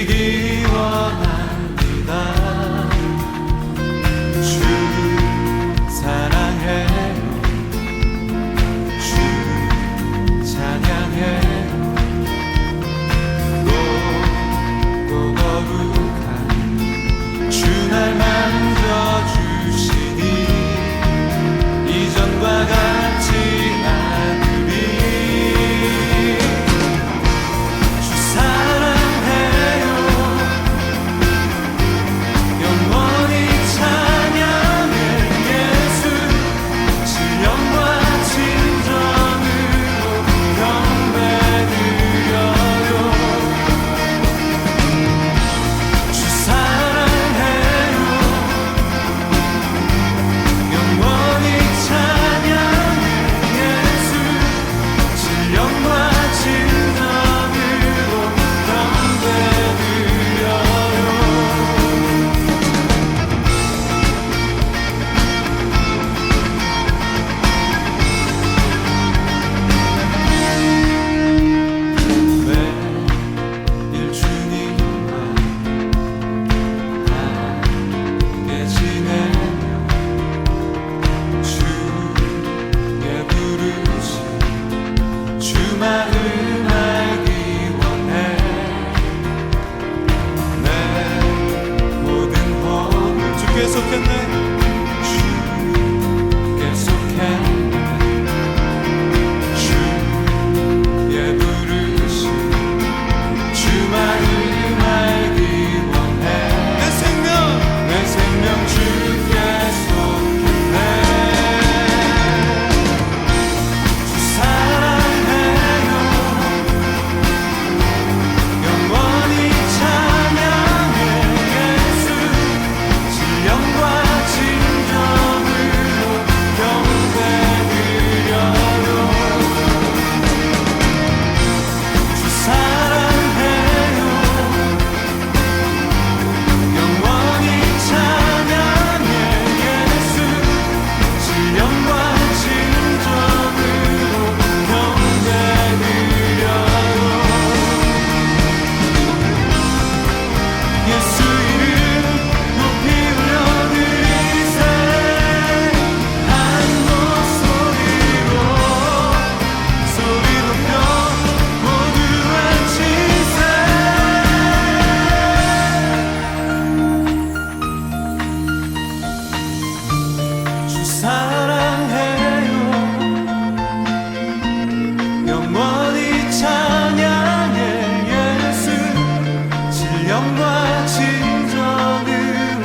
드리기 원합니다. 주 사랑해요. 주 찬양해요. 또 거룩한 주 날 만져주시니 이전과 같지 않으리. 주 사랑해요. 영원히 찬양해. 예수 신령과 진정으로 경배드려요. 주 사랑해요. 영원히 찬양해. 예수 신령과 진정으로 경배드려요. 매일 주님과 함께 지내며 주의 부르심 주 마음 알기 원해. 내 모든 허물 주께 속했네. 주께 속했네. 주의 부르심 주 마음 알기 원해. 내 생명 주께 속했네. 주 사랑해요. 영원히 찬양해. 예수 신령과 진정으로 경배드려요. 주 사랑해요. 영원히 찬양해. 예수 신령과 진정으로 경배드려요. 예수 이름 높이 올려드리세. 한 목소리로 소리 높여 모두 외치세. 주 사랑해요. 영원히 찬양해. 예수 신령과 진정으로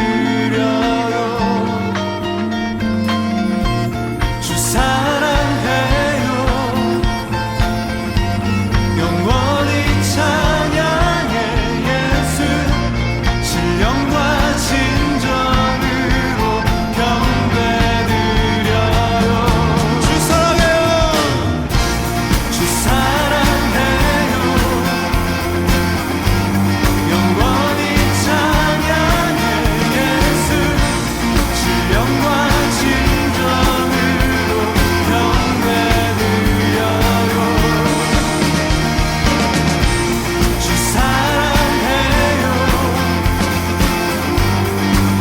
경배드려요. 주 사랑해요. 영원히 찬양해. 예수 신령과 진정으로 경배드려요. 주 사랑해요. 주 사랑해요. 영원히 찬양해. 예수 신령과 진정으로 경배드려요. 주 사랑해요.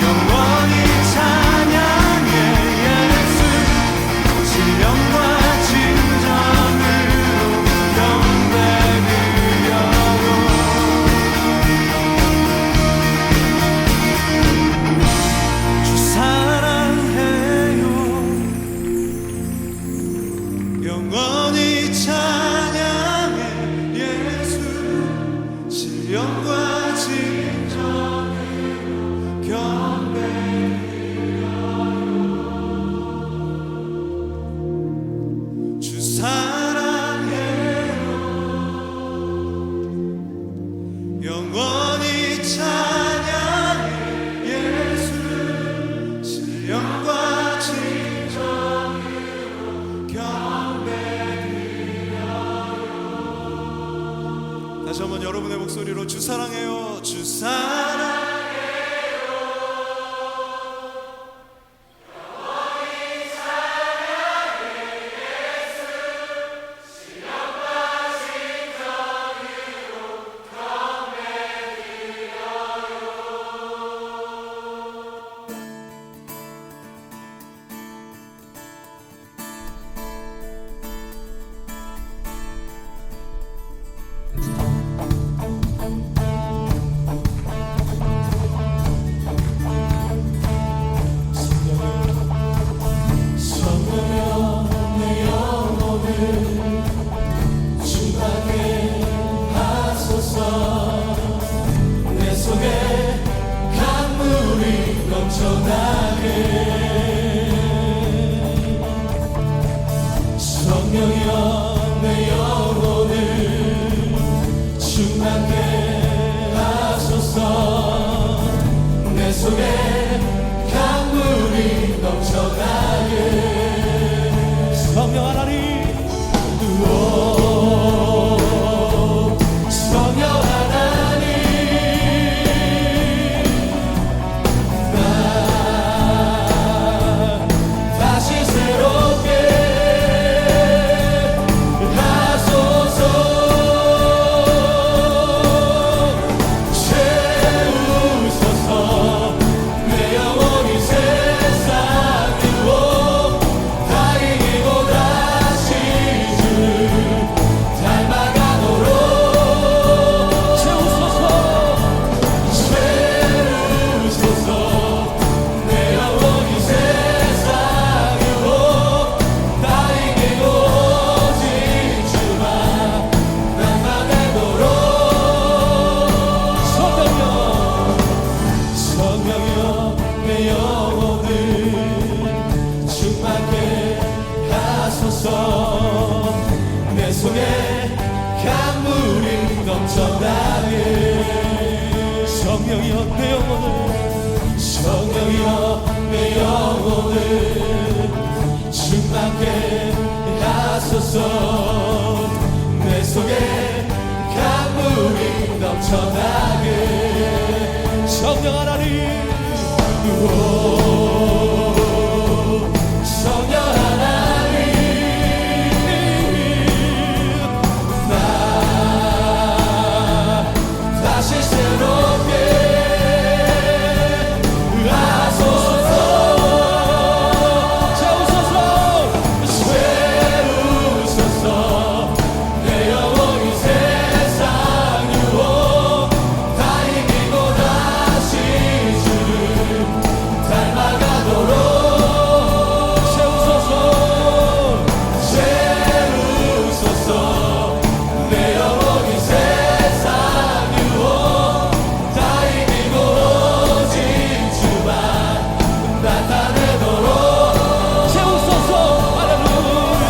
영원히 찬양해. 예수 신령과 진정으로 경배드려요. 주 사랑해요. 영원히 찬양해. 예수 신령과 진정으로 경배드려요. 주 사랑해요. 영원히 찬양해. 예수 신령과 진정으로 경배드려요. 다시 한번 여러분의 목소리로 주 사랑해요. 주 사랑해요. 속에 강물이 넘쳐나게 성령이여 내 영혼을 성령이여 내 영혼을 충만케 하소서 내 속에 강물이 넘쳐나게 성령 하나님 성령 하나님 나 다시 새롭게 하소서 채우소서 내 영혼이 세상 유혹 다 이기고 다시 주를 닮아가도록 채우소서 내 영혼이 세상 유혹 다 이기고 오직 주만 나타내도록 채우소서 할렐루야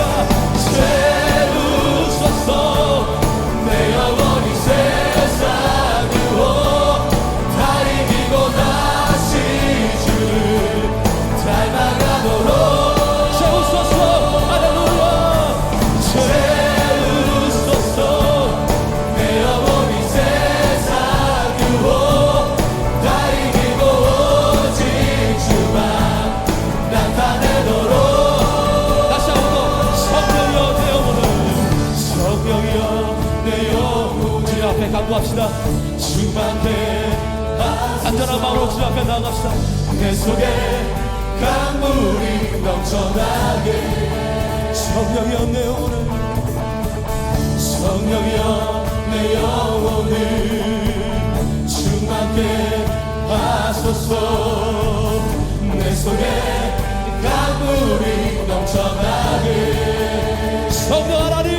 채우소서 내 영혼이 세상 유혹 다 이기고 다시 주를 닮아가도록 채우소서 할렐루야 채우소서 내 영혼이 세상 유혹 다 이기고 오직 주만 나타내도록 다시 한번 성령이여 내 영혼을 성령이여 내 영혼을 주님 앞에 간구합시다 충만케 간절한 마음으로 주님 앞에 나아갑시다 내 속에 강물이 넘쳐나게 성령이여 내 영혼을 성령이여 내 영혼을 충만케 하소서 내 속에 강물이 넘쳐나게 성령 하나님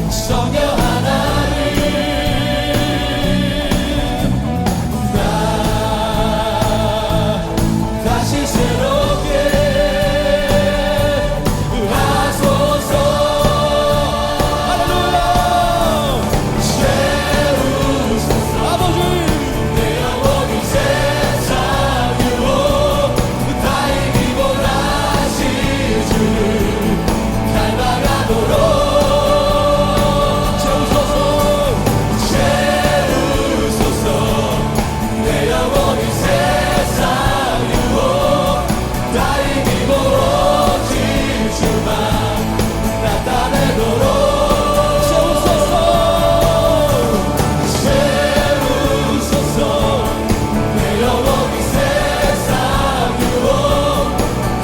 성령 하나님 나 다시 새롭게 하소서 할렐루야 채우소서 아버지 내 영혼이 세상 유혹 다 이기고 다시 주를 닮아가도록 채우소서 내 영혼이 세상 유혹 다 이기고 오직 주만 나타내도록 채우소서 내 영혼이 세상 유혹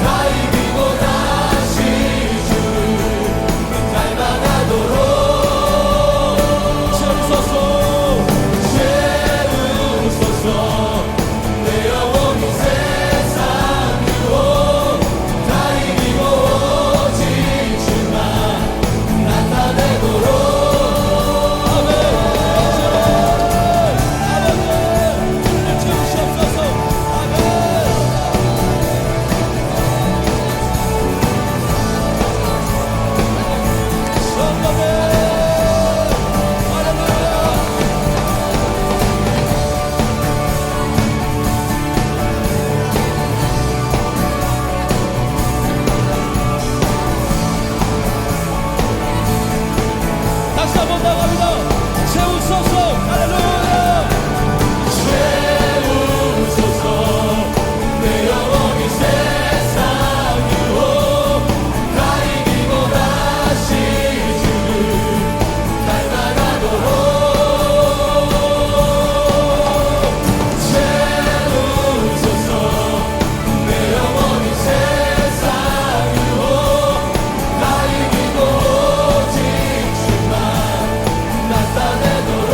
다 이기고 다시 주를 닮아가도록 채우소서 내 영혼이 세상 유혹 다 이기고 오직 주만 나타내도록 아멘 아멘 채우시옵소서 아멘 성령의 다시 한번 나갑니다 채우소서 할렐루야 채우소서 내 영혼이 세상 유혹 다 이기고 다시 주를 닮아가도록 채우소서 내 영혼이 세상 유혹 다 이기고 오직 주만 나타내도록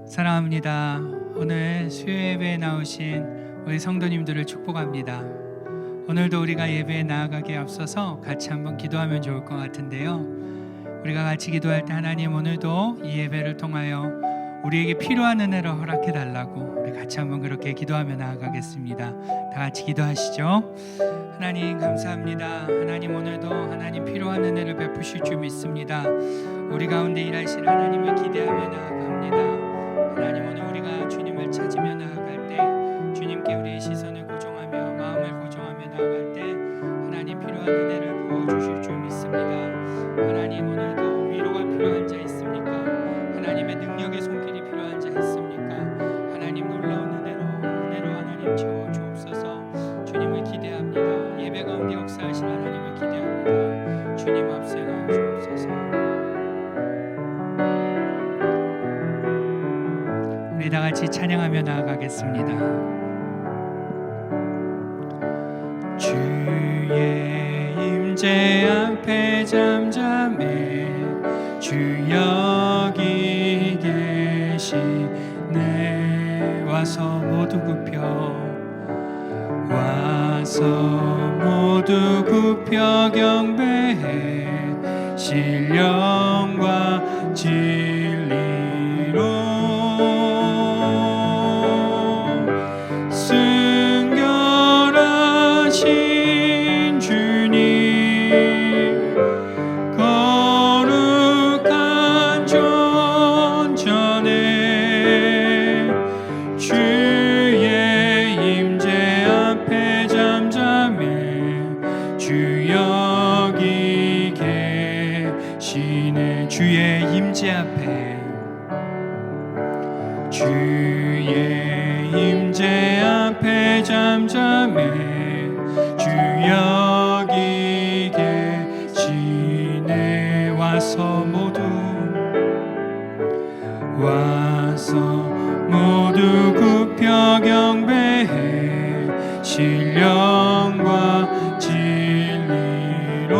사랑합니다. 오늘 수요 예배에 나오신 우리 성도님들을 축복합니다. 오늘도 우리가 예배에 나아가기에 앞서서 같이 한번 기도하면 좋을 것 같은데요. 우리가 같이 기도할 때 하나님 오늘도 이 예배를 통하여 우리에게 필요한 은혜를 허락해 달라고 우리 같이 한번 그렇게 기도하며 나아가겠습니다. 다 같이 기도하시죠. 하나님 감사합니다. 하나님 오늘도 하나님 필요한 은혜를 베푸실 줄 믿습니다. 우리 가운데 일하실 하나님을 기대하며 나아갑니다. 하나님 오늘 우리가 주님을 찾으며 나아갈 때 주님께 우리의 시선을 고정하며 마음을 고정하며 나아갈 때 하나님 필요한 은혜를 부어주실 줄 믿습니다. 하나님 오늘도 위로가 필요한 자 있습니까? 하나님의 능력의 손길이 필요한 자 있습니까? 하나님 놀라운 은혜로 하나님 채워주옵소서. 주님을 기대합니다. 예배 가운데 역사하신 하나님을 기대합니다. 주님 앞서 나오시옵소서. 우리 다 같이 찬양하며 나아가겠습니다. 주의 임재 앞에 잠잠해 주 여기 계시네. 와서 모두 굽혀 경배해 신령과 진리로 순결하신 주님 거룩한 존전에 주의 임재 앞에 잠잠해 주 여기 계시네. 주의 임재 앞에 주의 임재 앞에 잠잠해 주 여기 계시네. 와서 모두 굽혀 경배해 신령과 진리로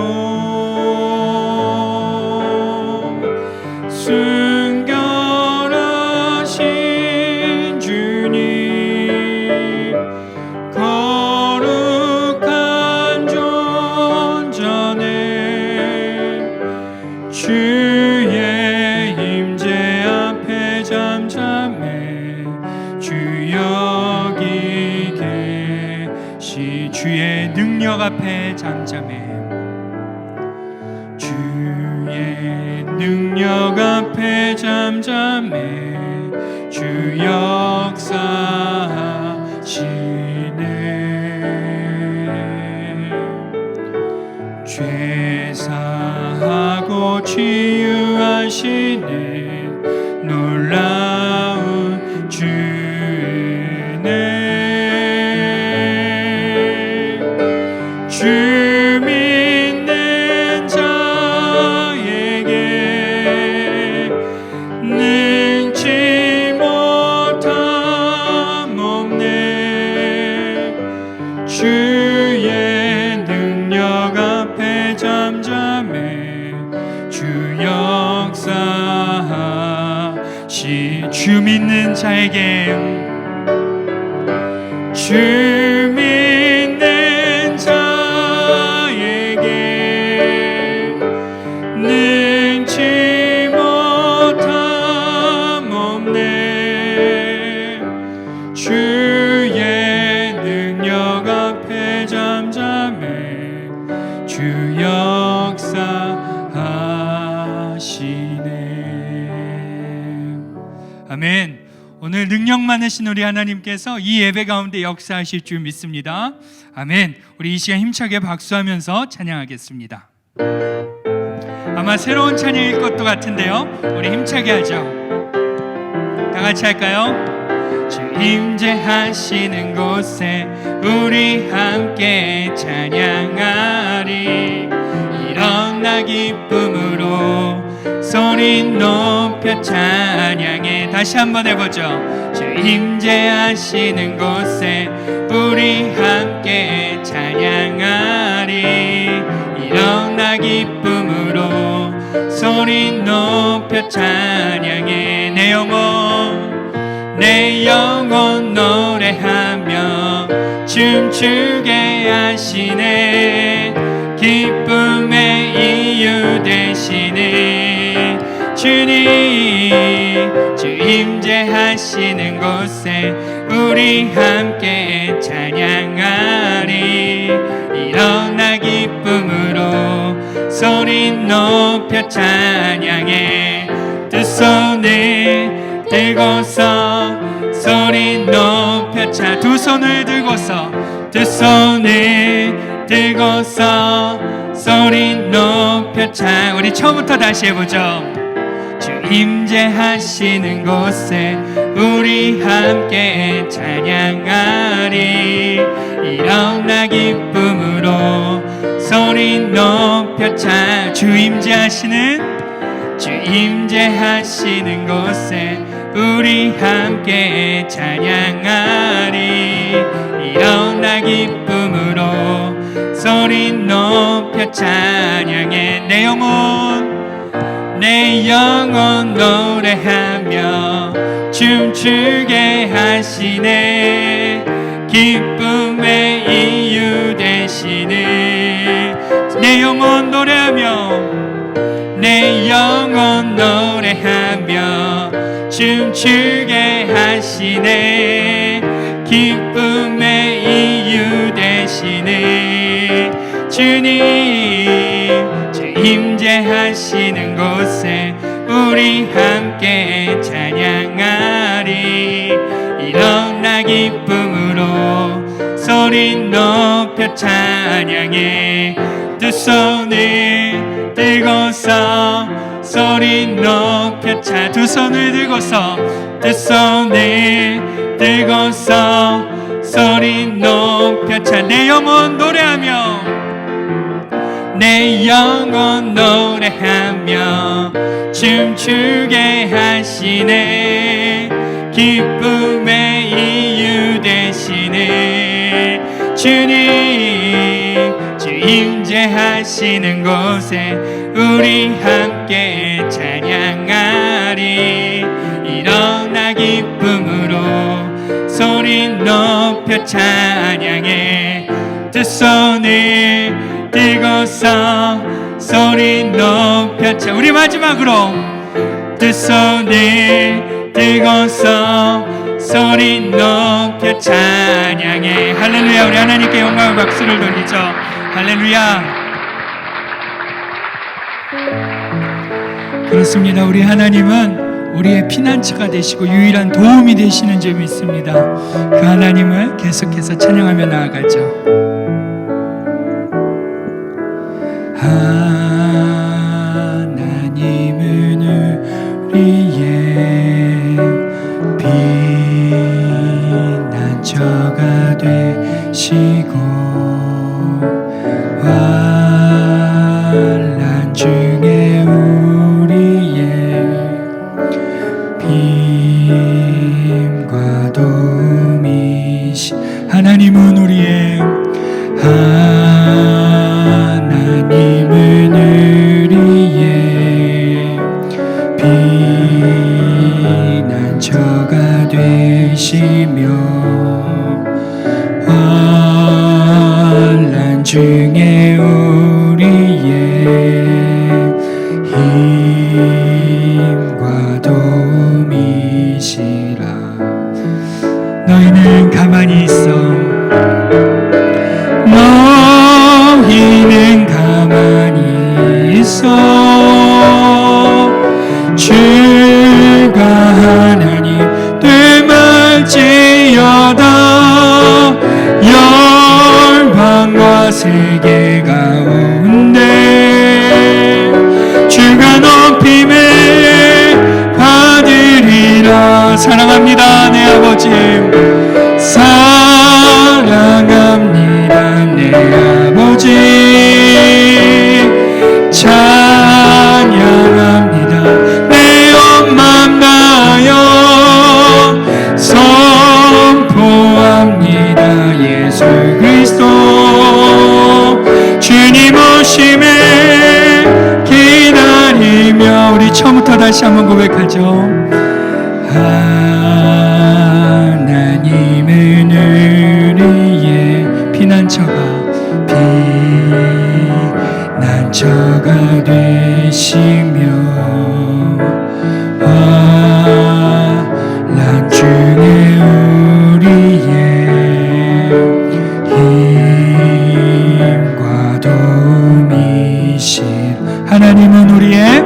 순결하신 주님 거룩한 존전에 주의 임재 앞에 잠잠해 주 여기 계시. 주의 능력 앞에 잠잠해 주의 능력 앞에 잠잠해 주 역사하시네. 죄 사하고 치유하시네. 놀라운 주네. 주 믿는 자에게 능치 못함 없네. 주의 능력 앞에 잠잠해 주 역사하시. 주 믿는 자에게 주 믿는 자에게 능치 못함 없네. 주의 능력 앞에 잠잠해 주 역사하시네. 아멘. 오늘 능력 많으신 우리 하나님께서 이 예배 가운데 역사하실 줄 믿습니다. 아멘. 우리 이 시간 힘차게 박수하면서 찬양하겠습니다. 아마 새로운 찬양일 것도 같은데요, 우리 힘차게 하죠. 다 같이 할까요? 주 임재하시는 곳에 우리 함께 찬양하리. 일어나 기쁨으로 소리 높여 찬양해. 다시 한번 해보죠. 주 임재하시는 곳에 우리 함께 찬양하리. 일어나 기쁨으로 소리 소리 높여 찬양해. 내 영혼 노래하며 춤추게 하시네. 기쁨의 이유 되시네. 주님, 주 임재하시는 곳에 우리 함께 찬양하리. 일어나 기쁨으로 소리 높여 찬양해. 두 손을 들고서 소리 높여 두 손을 들고서 소리 높여 우리 처음부터 다시 해보죠. 주 임재하시는 곳에 우리 함께 찬양하리. 일어나 기쁨으로 소리 높여 주 임재하시는 곳에 우리 함께 찬양하리. 일어나 기쁨으로 소리 높여 찬양해. 내 영혼 노래하며 춤추게 하시네. 기쁨의 이유 되시네. 내 영혼 노래하며 춤추게 하시네. 기쁨의 이유 되시네. 주님, 주 임재하시는 곳에 우리 함께 찬양하리. 일어나 기쁨으로 소리 높여 찬양해. 두 손을 들고서 소리 높여 두 손을 들고서 소리 높여 내 영혼 노래하며 춤추게 하시네. 기쁨의 이유 되시네. 주님, 주 임재하시는 곳에 우리 함께 찬양하리. 일어나 기쁨으로 소리 높여 찬양해. 두 손을 들고서 소리 높여 우리 마지막으로 두 손을 들고서 소리 높여 찬양해. 할렐루야. 우리 하나님께 영광의 박수를 돌리죠. 할렐루야. 그렇습니다. 우리 하나님은 우리의 피난처가 되시고 유일한 도움이 되시는 줄 믿습니다. 그 하나님을 계속해서 찬양하며 나아가죠. 하나님은 우리의 피난처가 되시고 환난 중에 우리의 힘과 도움이시. 하나님은 우리의 피난처가 되시며 환난 중에 우리의 힘과 도움이시라. 너희는 가만히 있어. 너희는 가만히 있어. 주가 하나님 되말지어다. 열방과 세계 가운데 주가 높임을 받으리라. 사랑합니다 내 아버지. 사랑합니다 내 아버지. 다시 한번 고백하죠. 하나님은 우리의 피난처가 되시며 환난 중에 우리의 힘과 도움이신 하나님은 우리의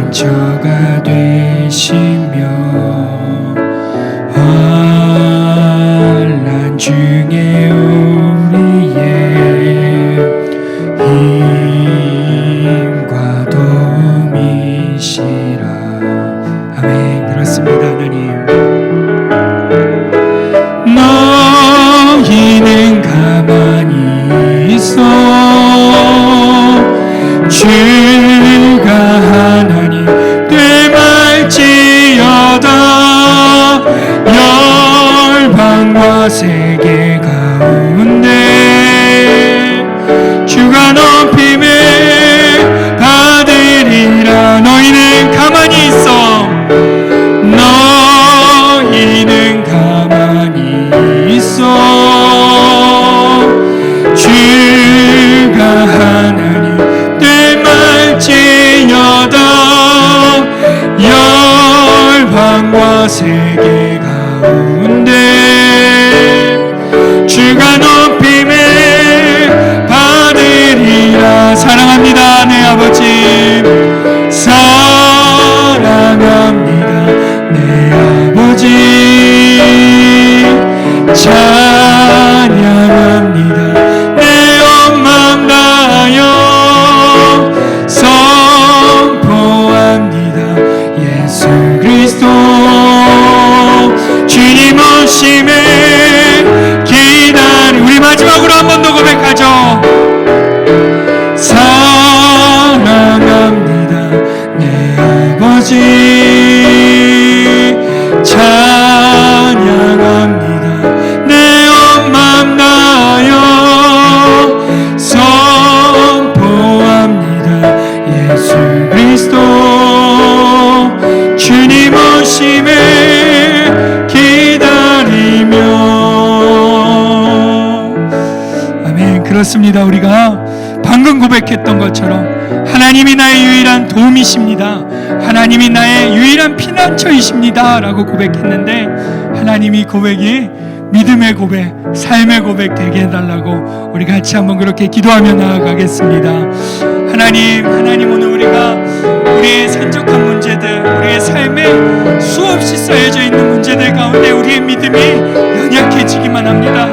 피난처가 되시며 환난 중에 우리의 힘과 도움이시라. 아멘. 그렇습니다. 하나님, 너희는 가만히 있어 주가 하나님 되말지어다. 열방과 세계 가운데 주가 높임을 받으리라. 너희는 가만히 있어. 너희는 가만히 있어 주가 하나님 되말지어다. 열방과 세계 가운데 주가 높임을 받으리라. 사랑합니다 내 아버지, 사랑합니다 내 아버지, 찬양합니다 내 온 마음 다하여 선포합니다 예수 그리스도. 주님 오심에 기다리. 우리 마지막으로 한 번 더 고백하죠. 사랑합니다 내 아버지, 찬양합니다 내 온 마음 다하여 선포합니다 예수 그리스도. 주님 오심에 기다리며. 아멘. 그렇습니다. 우리가 방금 고백했던 것처럼 하나님이 나의 유일한 도움이십니다, 하나님이 나의 유일한 피난처이십니다 라고 고백했는데, 하나님이 고백이 믿음의 고백, 삶의 고백 되게 해달라고 우리 같이 한번 그렇게 기도하며 나아가겠습니다. 하나님 오늘 우리가 우리의 산적한 문제들, 우리의 삶에 수없이 쌓여져 있는 문제들 가운데 우리의 믿음이 연약해지기만 합니다.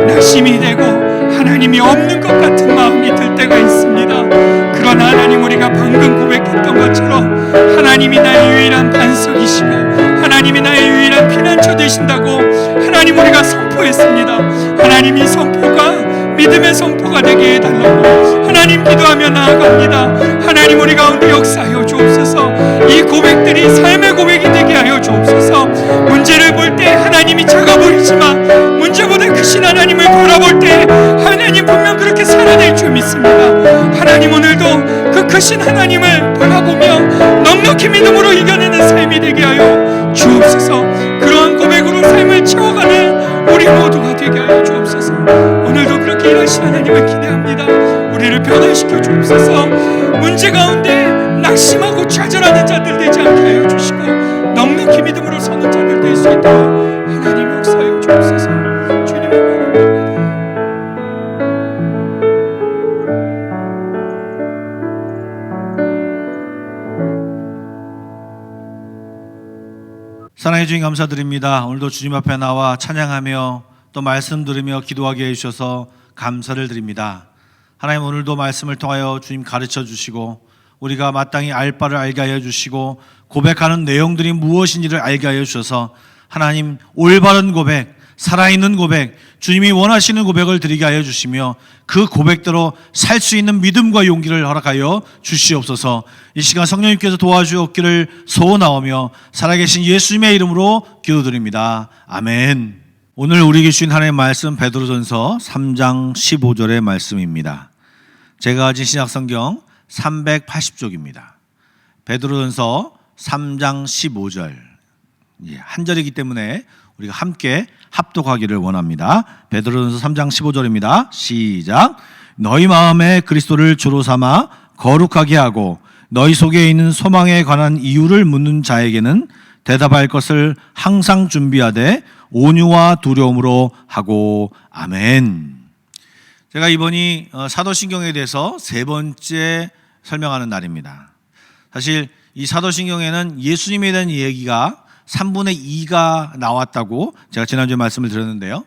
낙심이 되고 하나님이 없는 것 같은 마음이 들 때가 있습니다. 그러나 하나님, 우리가 방금 고백했던 것처럼 하나님이 나의 유일한 반석이시고 하나님이 나의 유일한 피난처 되신다고 하나님 우리가 선포했습니다. 하나님, 이 선포가 믿음의 선포가 되게 해달라고 하나님 기도하며 나아갑니다. 하나님, 우리 가운데 역사하여 주옵소서. 이 고백들이 삶의 고백이 되게 하여 주옵소서. 문제를 볼 때 하나님이 작아 보이지만 문제보다 크신 하나님을 바라볼 때 하나님 분명 그렇게 살아낼 줄 믿습니다. 하나님, 오늘도 그 크신 하나님을 바라보며 넉넉히 믿음으로 이겨내는 삶이 되게 하여 주옵소서. 그러한 고백으로 삶을 채워가는 우리 모두가 되게 하여 주옵소서. 오늘도 그렇게 일하신 하나님을 기대합니다. 우리를 변화시켜 주옵소서. 문제 가운데 낙심하고 좌절하는 자들 되지 않게 하여 주시고 넉넉히 믿음으로 서는 자들 될 수 있도록 하나님 역사하여 주옵소서. 주님을 바랍니다. 사랑해 주님 감사드립니다. 오늘도 주님 앞에 나와 찬양하며 또 말씀 들으며 기도하게 해주셔서 감사를 드립니다. 하나님, 오늘도 말씀을 통하여 주님 가르쳐 주시고 우리가 마땅히 알 바를 알게 하여 주시고 고백하는 내용들이 무엇인지를 알게 하여 주셔서 하나님, 올바른 고백, 살아있는 고백, 주님이 원하시는 고백을 드리게 하여 주시며 그 고백대로 살 수 있는 믿음과 용기를 허락하여 주시옵소서. 이 시간 성령님께서 도와주옵기를 소원하오며 살아계신 예수님의 이름으로 기도드립니다. 아멘. 오늘 우리에게 주신 하나님의 말씀 베드로전서 3장 15절의 말씀입니다. 제가 가진 신약성경 380쪽입니다. 베드로전서 3장 15절 한 절이기 때문에 우리가 함께 합독하기를 원합니다. 베드로전서 3장 15절입니다. 시작. 너희 마음에 그리스도를 주로 삼아 거룩하게 하고 너희 속에 있는 소망에 관한 이유를 묻는 자에게는 대답할 것을 항상 준비하되 온유와 두려움으로 하고 아멘. 제가 이번이 사도신경에 대해서 세 번째 설명하는 날입니다. 사실 이 사도신경에는 예수님에 대한 얘기가 3분의 2가 나왔다고 제가 지난주에 말씀을 드렸는데요.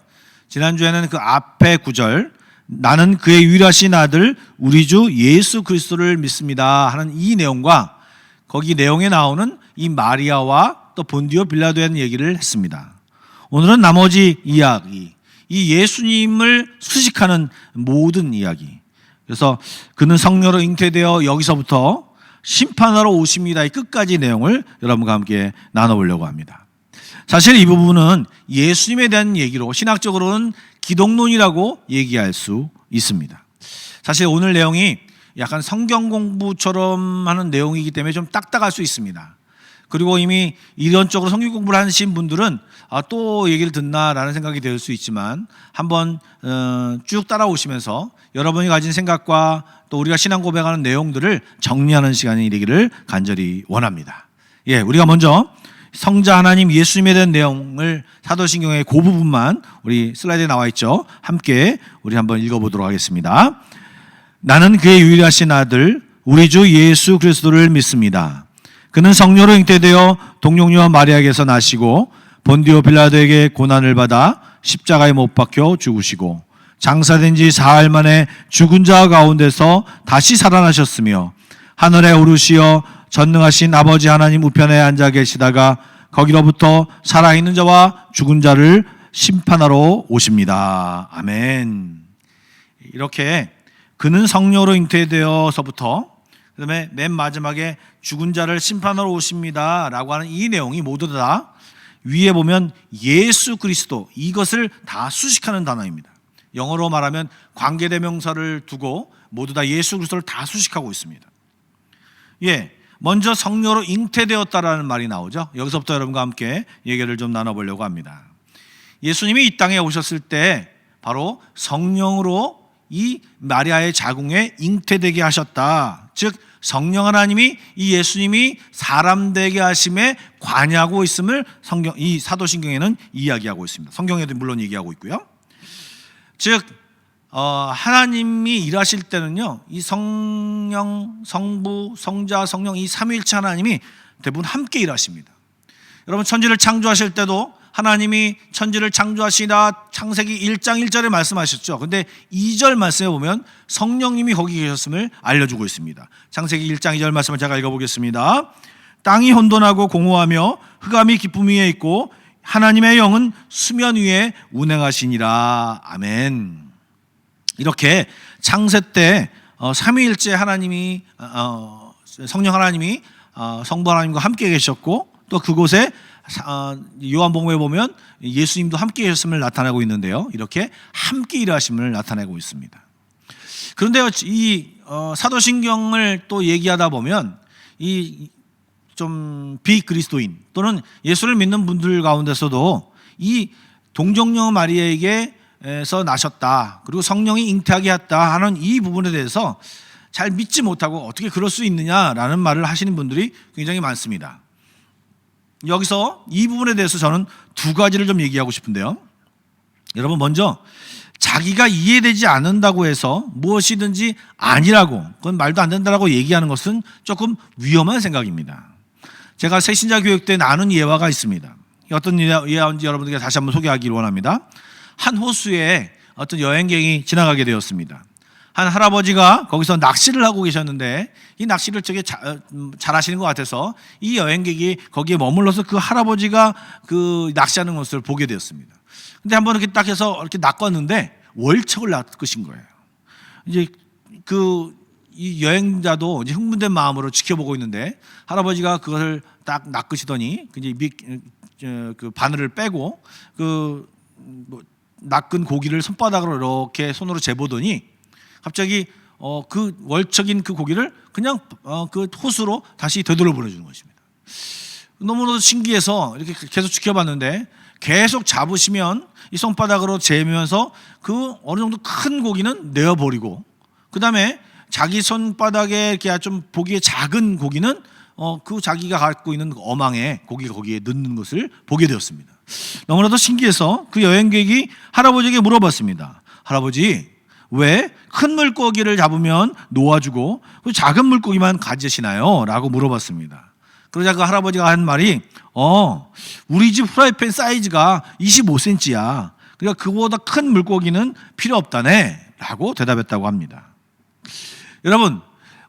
지난주에는 그 앞에 9절 나는 그의 유일하신 아들 우리 주 예수 그리스도를 믿습니다 하는 이 내용과 거기 내용에 나오는 이 마리아와 또 본디오 빌라도에 대한 얘기를 했습니다. 오늘은 나머지 이야기, 이 예수님을 수식하는 모든 이야기. 그래서 그는 성령으로 잉태되어 여기서부터 심판하러 오십니다. 이 끝까지 내용을 여러분과 함께 나눠보려고 합니다. 사실 이 부분은 예수님에 대한 얘기로 신학적으로는 기독론이라고 얘기할 수 있습니다. 사실 오늘 내용이 약간 성경 공부처럼 하는 내용이기 때문에 좀 딱딱할 수 있습니다. 그리고 이미 이런 쪽으로 성경 공부를 하신 분들은 또 얘기를 듣나라는 생각이 들 수 있지만 한번 쭉 따라오시면서 여러분이 가진 생각과 또 우리가 신앙 고백하는 내용들을 정리하는 시간이 되기를 간절히 원합니다. 우리가 먼저 성자 하나님 예수님에 대한 내용을 사도신경의 그 부분만 우리 슬라이드에 나와 있죠. 함께 우리 한번 읽어보도록 하겠습니다. 나는 그의 유일하신 아들 우리 주 예수 그리스도를 믿습니다. 그는 성령으로 잉태되어 동정녀 마리아에게서 나시고 본디오 빌라도에게 고난을 받아 십자가에 못 박혀 죽으시고 장사된 지 사흘 만에 죽은 자 가운데서 다시 살아나셨으며 하늘에 오르시어 전능하신 아버지 하나님 우편에 앉아 계시다가 거기로부터 살아있는 자와 죽은 자를 심판하러 오십니다. 아멘. 이렇게 그는 성령으로 잉태되어서부터 그다음에 맨 마지막에 죽은 자를 심판하러 오십니다 라고 하는 이 내용이 모두 다 위에 보면 예수 그리스도 이것을 다 수식하는 단어입니다. 영어로 말하면 관계대명사를 두고 모두 다 예수 그리스도를 다 수식하고 있습니다. 먼저 성령으로 잉태되었다라는 말이 나오죠. 여기서부터 여러분과 함께 얘기를 좀 나눠보려고 합니다. 예수님이 이 땅에 오셨을 때 바로 성령으로 이 마리아의 자궁에 잉태되게 하셨다. 즉 성령 하나님이 이 예수님이 사람 되게 하심에 관여하고 있음을 이 사도신경에는 이야기하고 있습니다. 성경에도 물론 얘기하고 있고요. 즉 하나님이 일하실 때는요, 이 성령, 성부, 성자, 성령 이 삼위일체 하나님이 대부분 함께 일하십니다. 여러분 천지를 창조하실 때도 하나님이 천지를 창조하시다 창세기 1장 1절에 말씀하셨죠. 근데 2절 말씀에 보면 성령님이 거기 계셨음을 알려주고 있습니다. 창세기 1장 2절 말씀을 제가 읽어보겠습니다. 땅이 혼돈하고 공허하며 흑암이 기쁨 위에 있고 하나님의 영은 수면 위에 운행하시니라. 아멘. 이렇게 창세 때 삼위일체 하나님이 성령 하나님이 성부 하나님과 함께 계셨고 또 그곳에 요한복음에 보면 예수님도 함께 계셨음을 나타내고 있는데요. 이렇게 함께 일하심을 나타내고 있습니다. 그런데 이 사도신경을 또 얘기하다 보면 이 좀 비그리스도인 또는 예수를 믿는 분들 가운데서도 이 동정녀 마리아에게서 나셨다 그리고 성령이 잉태하게 했다 하는 이 부분에 대해서 잘 믿지 못하고 어떻게 그럴 수 있느냐라는 말을 하시는 분들이 굉장히 많습니다. 여기서 이 부분에 대해서 저는 두 가지를 좀 얘기하고 싶은데요. 여러분 먼저 자기가 이해되지 않는다고 해서 무엇이든지 아니라고 그건 말도 안 된다라고 얘기하는 것은 조금 위험한 생각입니다. 제가 새신자 교육 때 나눈 예화가 있습니다. 어떤 예화인지 여러분들께 다시 한번 소개하기를 원합니다. 한 호수에 어떤 여행객이 지나가게 되었습니다. 한 할아버지가 거기서 낚시를 하고 계셨는데 이 낚시를 되게 잘 하시는 것 같아서 이 여행객이 거기에 머물러서 그 할아버지가 그 낚시하는 것을 보게 되었습니다. 근데 한번 이렇게 딱 해서 이렇게 낚았는데 월척을 낚으신 거예요. 이제 이 여행자도 이제 흥분된 마음으로 지켜보고 있는데 할아버지가 그것을 딱 낚으시더니 이제 그 바늘을 빼고 그 낚은 고기를 손바닥으로 이렇게 손으로 재보더니 갑자기 그 월척인 그 고기를 그냥 그 호수로 다시 되돌려 보내주는 것입니다. 너무나도 신기해서 이렇게 계속 지켜봤는데 계속 잡으시면 이 손바닥으로 재면서 그 어느 정도 큰 고기는 내어버리고 그 다음에 자기 손바닥에 이렇게 좀 보기에 작은 고기는 그 자기가 갖고 있는 어망에 고기가 거기에 넣는 것을 보게 되었습니다. 너무나도 신기해서 그 여행객이 할아버지에게 물어봤습니다. 할아버지, 왜 큰 물고기를 잡으면 놓아주고 그 작은 물고기만 가지시나요? 라고 물어봤습니다. 그러자 그 할아버지가 한 말이 우리 집 프라이팬 사이즈가 25cm야. 그러니까 그보다 큰 물고기는 필요 없다네 라고 대답했다고 합니다. 여러분,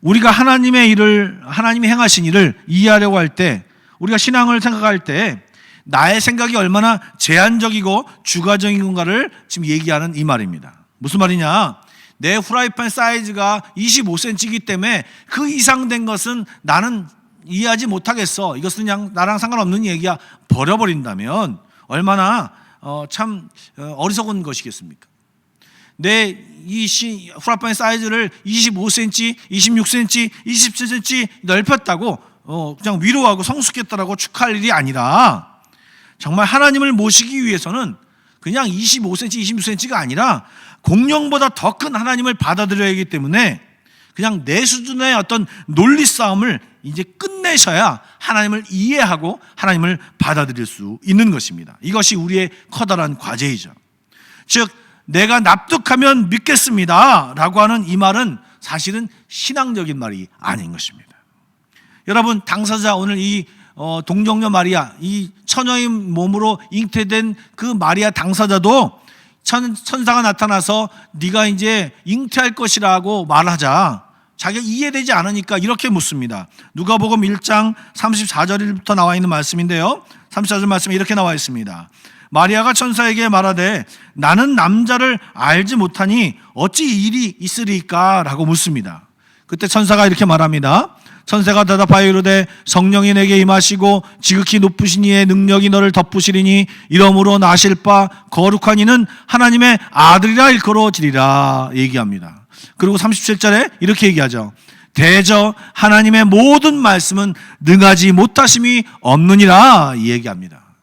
우리가 하나님이 행하신 일을 이해하려고 할 때, 우리가 신앙을 생각할 때 나의 생각이 얼마나 제한적이고 주관적인 건가를 지금 얘기하는 이 말입니다. 무슨 말이냐? 내 후라이팬 사이즈가 25cm이기 때문에 그 이상 된 것은 나는 이해하지 못하겠어. 이것은 그냥 나랑 상관없는 얘기야. 버려버린다면 얼마나 참 어리석은 것이겠습니까? 내 이 후라이팬 사이즈를 25cm, 26cm, 27cm 넓혔다고 그냥 위로하고 성숙했다라고 축하할 일이 아니라 정말 하나님을 모시기 위해서는 그냥 25cm, 26cm가 아니라 공룡보다 더 큰 하나님을 받아들여야 하기 때문에 그냥 내 수준의 어떤 논리 싸움을 이제 끝내셔야 하나님을 이해하고 하나님을 받아들일 수 있는 것입니다. 이것이 우리의 커다란 과제이죠. 즉 내가 납득하면 믿겠습니다 라고 하는 이 말은 사실은 신앙적인 말이 아닌 것입니다. 여러분, 당사자 오늘 이 동정녀 마리아, 이 처녀의 몸으로 잉태된 그 마리아 당사자도 천사가 나타나서 네가 이제 잉태할 것이라고 말하자 자기가 이해되지 않으니까 이렇게 묻습니다. 누가복음 1장 34절부터 나와 있는 말씀인데요, 34절 말씀에 이렇게 나와 있습니다. 마리아가 천사에게 말하되 나는 남자를 알지 못하니 어찌 이 일이 있으리까 라고 묻습니다. 그때 천사가 이렇게 말합니다. 천사가 대답하여 이르되 성령이 내게 임하시고 지극히 높으신 이의 능력이 너를 덮으시리니 이러므로 나실 바 거룩한 이는 하나님의 아들이라 일컬어지리라 얘기합니다. 그리고 37절에 이렇게 얘기하죠. 대저 하나님의 모든 말씀은 능하지 못하심이 없느니라 얘기합니다.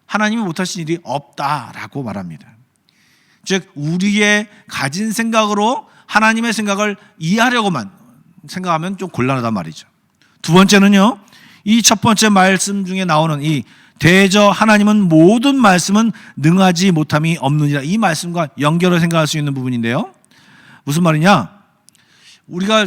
하나님이 못하신 일이 없다라고 말합니다. 즉 우리의 가진 생각으로 하나님의 생각을 이해하려고만 생각하면 좀 곤란하단 말이죠. 두 번째는요, 이 첫 번째 말씀 중에 나오는 이 대저 하나님은 모든 말씀은 능하지 못함이 없느니라, 이 말씀과 연결을 생각할 수 있는 부분인데요, 무슨 말이냐? 우리가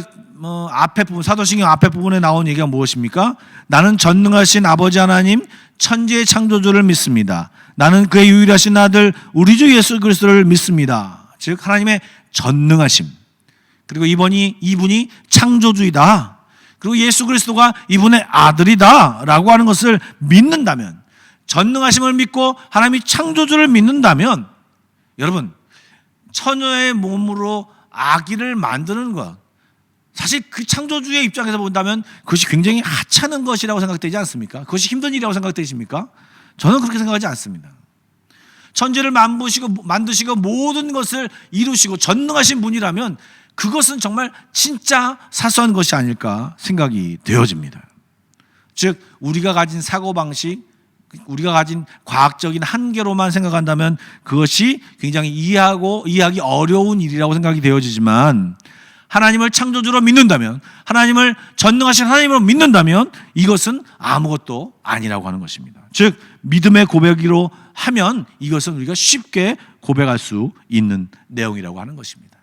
앞에 부분, 사도신경 앞에 부분에 나온 얘기가 무엇입니까? 나는 전능하신 아버지 하나님 천지의 창조주를 믿습니다. 나는 그의 유일하신 아들 우리 주 예수 그리스도를 믿습니다. 즉 하나님의 전능하심, 그리고 이분이 창조주이다, 그리고 예수 그리스도가 이분의 아들이다 라고 하는 것을 믿는다면, 전능하심을 믿고 하나님이 창조주를 믿는다면, 여러분, 처녀의 몸으로 아기를 만드는 것, 사실 그 창조주의 입장에서 본다면 그것이 굉장히 하찮은 것이라고 생각되지 않습니까? 그것이 힘든 일이라고 생각되십니까? 저는 그렇게 생각하지 않습니다. 천지를 만드시고 모든 것을 이루시고 전능하신 분이라면 그것은 정말 진짜 사소한 것이 아닐까 생각이 되어집니다. 즉 우리가 가진 사고방식, 우리가 가진 과학적인 한계로만 생각한다면 그것이 굉장히 이해하기 어려운 일이라고 생각이 되어지지만, 하나님을 창조주로 믿는다면, 하나님을 전능하신 하나님으로 믿는다면 이것은 아무것도 아니라고 하는 것입니다. 즉 믿음의 고백으로 하면 이것은 우리가 쉽게 고백할 수 있는 내용이라고 하는 것입니다.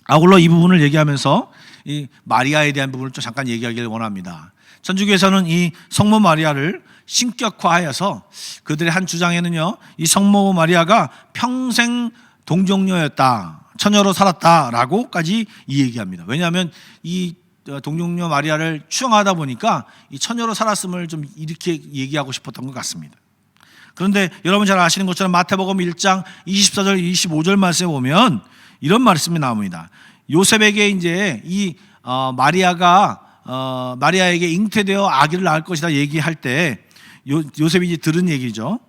아울러 이 부분을 얘기하면서 이 마리아에 대한 부분을 좀 잠깐 얘기하기를 원합니다. 천주교에서는 이 성모 마리아를 신격화하여서 그들의 한 주장에는요, 이 성모 마리아가 평생 동정녀였다, 처녀로 살았다라고까지 이 얘기합니다. 왜냐하면 이 동정녀 마리아를 추앙하다 보니까 이 처녀로 살았음을 좀 이렇게 얘기하고 싶었던 것 같습니다. 그런데 여러분 잘 아시는 것처럼 마태복음 1장 24절 25절 말씀에 보면 이런 말씀이 나옵니다. 요셉에게 이제 이 마리아에게 잉태되어 아기를 낳을 것이다 얘기할 때 요셉이 이제 들은 얘기죠.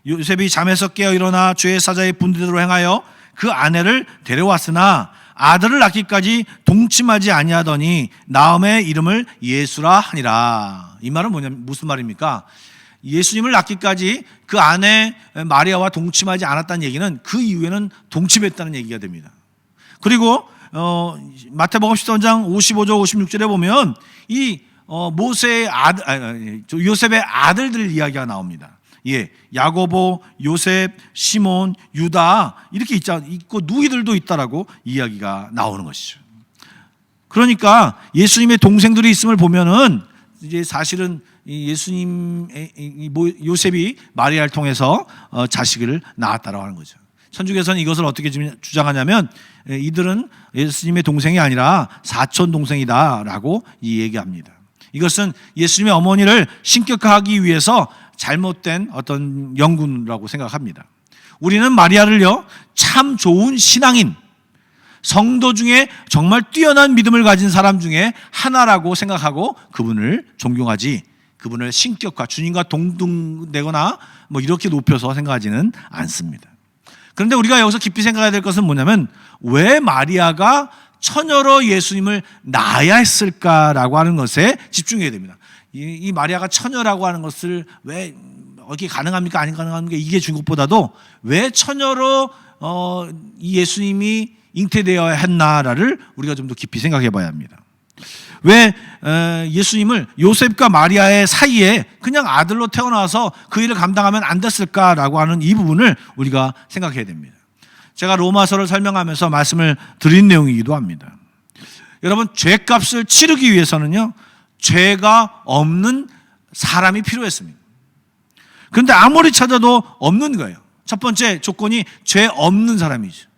요셉이 잠에서 깨어 일어나 죄의 사자의 분대로 행하여 그 아내를 데려왔으나 아들을 낳기까지 동침하지 아니하더니 나음의 이름을 예수라 하니라. 이 말은 무슨 말입니까? 예수님을 낳기까지 그 아내 마리아와 동침하지 않았다는 얘기는 그 이후에는 동침했다는 얘기가 됩니다. 그리고 마태복음 13장 55절 56절에 보면 이 모세의 요셉의 아들들 이야기가 나옵니다. 예, 야고보, 요셉, 시몬, 유다 이렇게 있고 누이들도 있다라고 이야기가 나오는 것이죠. 그러니까 예수님의 동생들이 있음을 보면은 이제 사실은 요셉이 마리아를 통해서 자식을 낳았다라고 하는 거죠. 천주교에서는 이것을 어떻게 주장하냐면 이들은 예수님의 동생이 아니라 사촌 동생이다라고 얘기합니다. 이것은 예수님의 어머니를 신격화하기 위해서 잘못된 어떤 연구라고 생각합니다. 우리는 마리아를요, 참 좋은 신앙인, 성도 중에 정말 뛰어난 믿음을 가진 사람 중에 하나라고 생각하고 그분을 존경하지, 그분을 신격화, 주님과 동등되거나 뭐 이렇게 높여서 생각하지는 않습니다. 그런데 우리가 여기서 깊이 생각해야 될 것은 뭐냐면 왜 마리아가 처녀로 예수님을 낳아야 했을까라고 하는 것에 집중해야 됩니다. 이 마리아가 처녀라고 하는 것을 왜 어떻게 가능합니까? 안 가능합니까? 이게 중국보다도 왜 처녀로 이 예수님이 잉태되어야 했나를 우리가 좀 더 깊이 생각해 봐야 합니다. 왜 예수님을 요셉과 마리아의 사이에 그냥 아들로 태어나서 그 일을 감당하면 안 됐을까라고 하는 이 부분을 우리가 생각해야 됩니다. 제가 로마서를 설명하면서 말씀을 드린 내용이기도 합니다. 여러분, 죄값을 치르기 위해서는요, 죄가 없는 사람이 필요했습니다. 그런데 아무리 찾아도 없는 거예요. 첫 번째 조건이 죄 없는 사람이죠.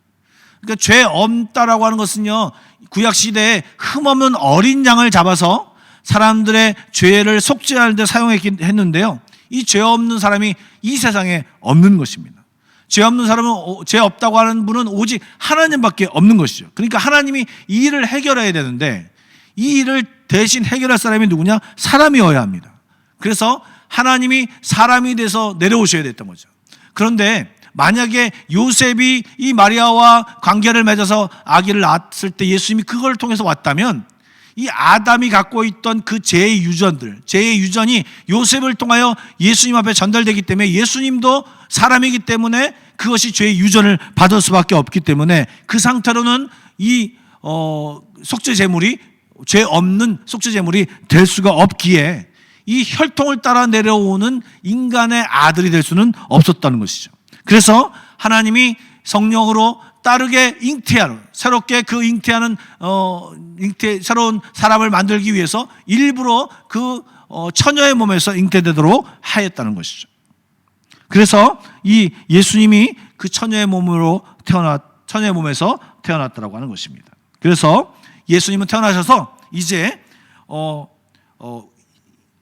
그러니까 죄 없다라고 하는 것은요, 구약 시대에 흠없는 어린 양을 잡아서 사람들의 죄를 속죄하는 데 사용했는데요, 이 죄 없는 사람이 이 세상에 없는 것입니다. 죄 없는 사람은, 죄 없다고 하는 분은 오직 하나님밖에 없는 것이죠. 그러니까 하나님이 이 일을 해결해야 되는데 이 일을 대신 해결할 사람이 누구냐? 사람이어야 합니다. 그래서 하나님이 사람이 돼서 내려오셔야 됐던 거죠. 그런데 만약에 요셉이 이 마리아와 관계를 맺어서 아기를 낳았을 때 예수님이 그걸 통해서 왔다면 이 아담이 갖고 있던 그 죄의 유전이 요셉을 통하여 예수님 앞에 전달되기 때문에 예수님도 사람이기 때문에 그것이 죄의 유전을 받을 수밖에 없기 때문에 그 상태로는 이 속죄제물이 죄 없는 속죄제물이 될 수가 없기에 이 혈통을 따라 내려오는 인간의 아들이 될 수는 없었다는 것이죠. 그래서 하나님이 성령으로 따르게 잉태하는, 새롭게 그 잉태하는 새로운 사람을 만들기 위해서 일부러 그 처녀의 몸에서 잉태되도록 하였다는 것이죠. 그래서 이 예수님이 그 처녀의 몸에서 태어났다라고 하는 것입니다. 그래서 예수님은 태어나셔서 이제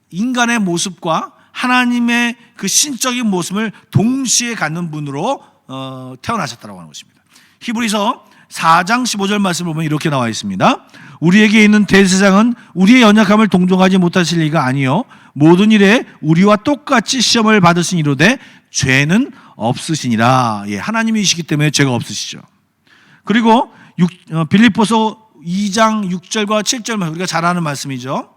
인간의 모습과 하나님의 그 신적인 모습을 동시에 갖는 분으로 태어나셨다고 하는 것입니다. 히브리서 4장 15절 말씀을 보면 이렇게 나와 있습니다. 우리에게 있는 대제사장은 우리의 연약함을 동정하지 못하실 리가 아니요 모든 일에 우리와 똑같이 시험을 받으신 이로되 죄는 없으시니라. 예, 하나님이시기 때문에 죄가 없으시죠. 그리고 빌립보서 2장 6절과 7절 우리가 잘 아는 말씀이죠.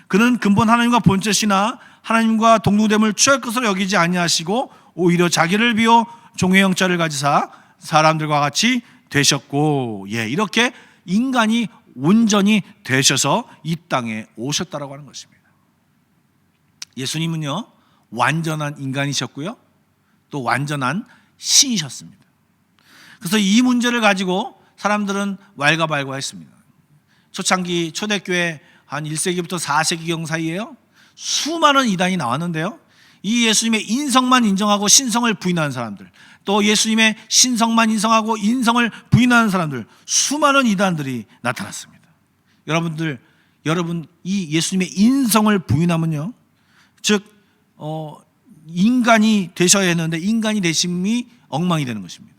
그는 근본 하나님과 본체시나 하나님과 동등됨을 취할 것으로 여기지 아니하시고 오히려 자기를 비워 종의 형체를 가지사 사람들과 같이 되셨고, 예, 이렇게 인간이 온전히 되셔서 이 땅에 오셨다라고 하는 것입니다. 예수님은요, 완전한 인간이셨고요, 또 완전한 신이셨습니다. 그래서 이 문제를 가지고 사람들은 왈가왈부했습니다. 초창기 초대교회 한 1세기부터 4세기경 사이에요, 수많은 이단이 나왔는데요, 이 예수님의 인성만 인정하고 신성을 부인하는 사람들, 또 예수님의 신성만 인정하고 인성을 부인하는 사람들, 수많은 이단들이 나타났습니다. 여러분 이 예수님의 인성을 부인하면요, 즉 인간이 되셔야 했는데 인간이 되심이 엉망이 되는 것입니다.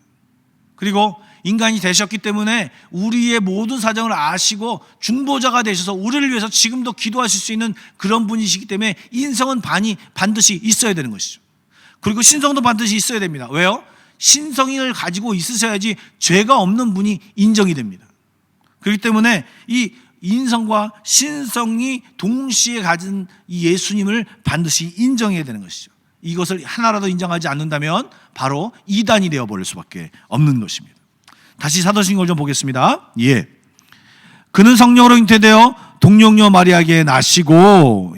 그리고 인간이 되셨기 때문에 우리의 모든 사정을 아시고 중보자가 되셔서 우리를 위해서 지금도 기도하실 수 있는 그런 분이시기 때문에 인성은 반드시 있어야 되는 것이죠. 그리고 신성도 반드시 있어야 됩니다. 왜요? 신성을 가지고 있으셔야지 죄가 없는 분이 인정이 됩니다. 그렇기 때문에 이 인성과 신성이 동시에 가진 이 예수님을 반드시 인정해야 되는 것이죠. 이것을 하나라도 인정하지 않는다면 바로 이단이 되어버릴 수밖에 없는 것입니다. 다시 사도신경을 좀 보겠습니다. 예. 그는 성령으로 잉태되어 동령녀 마리아에게 나시고,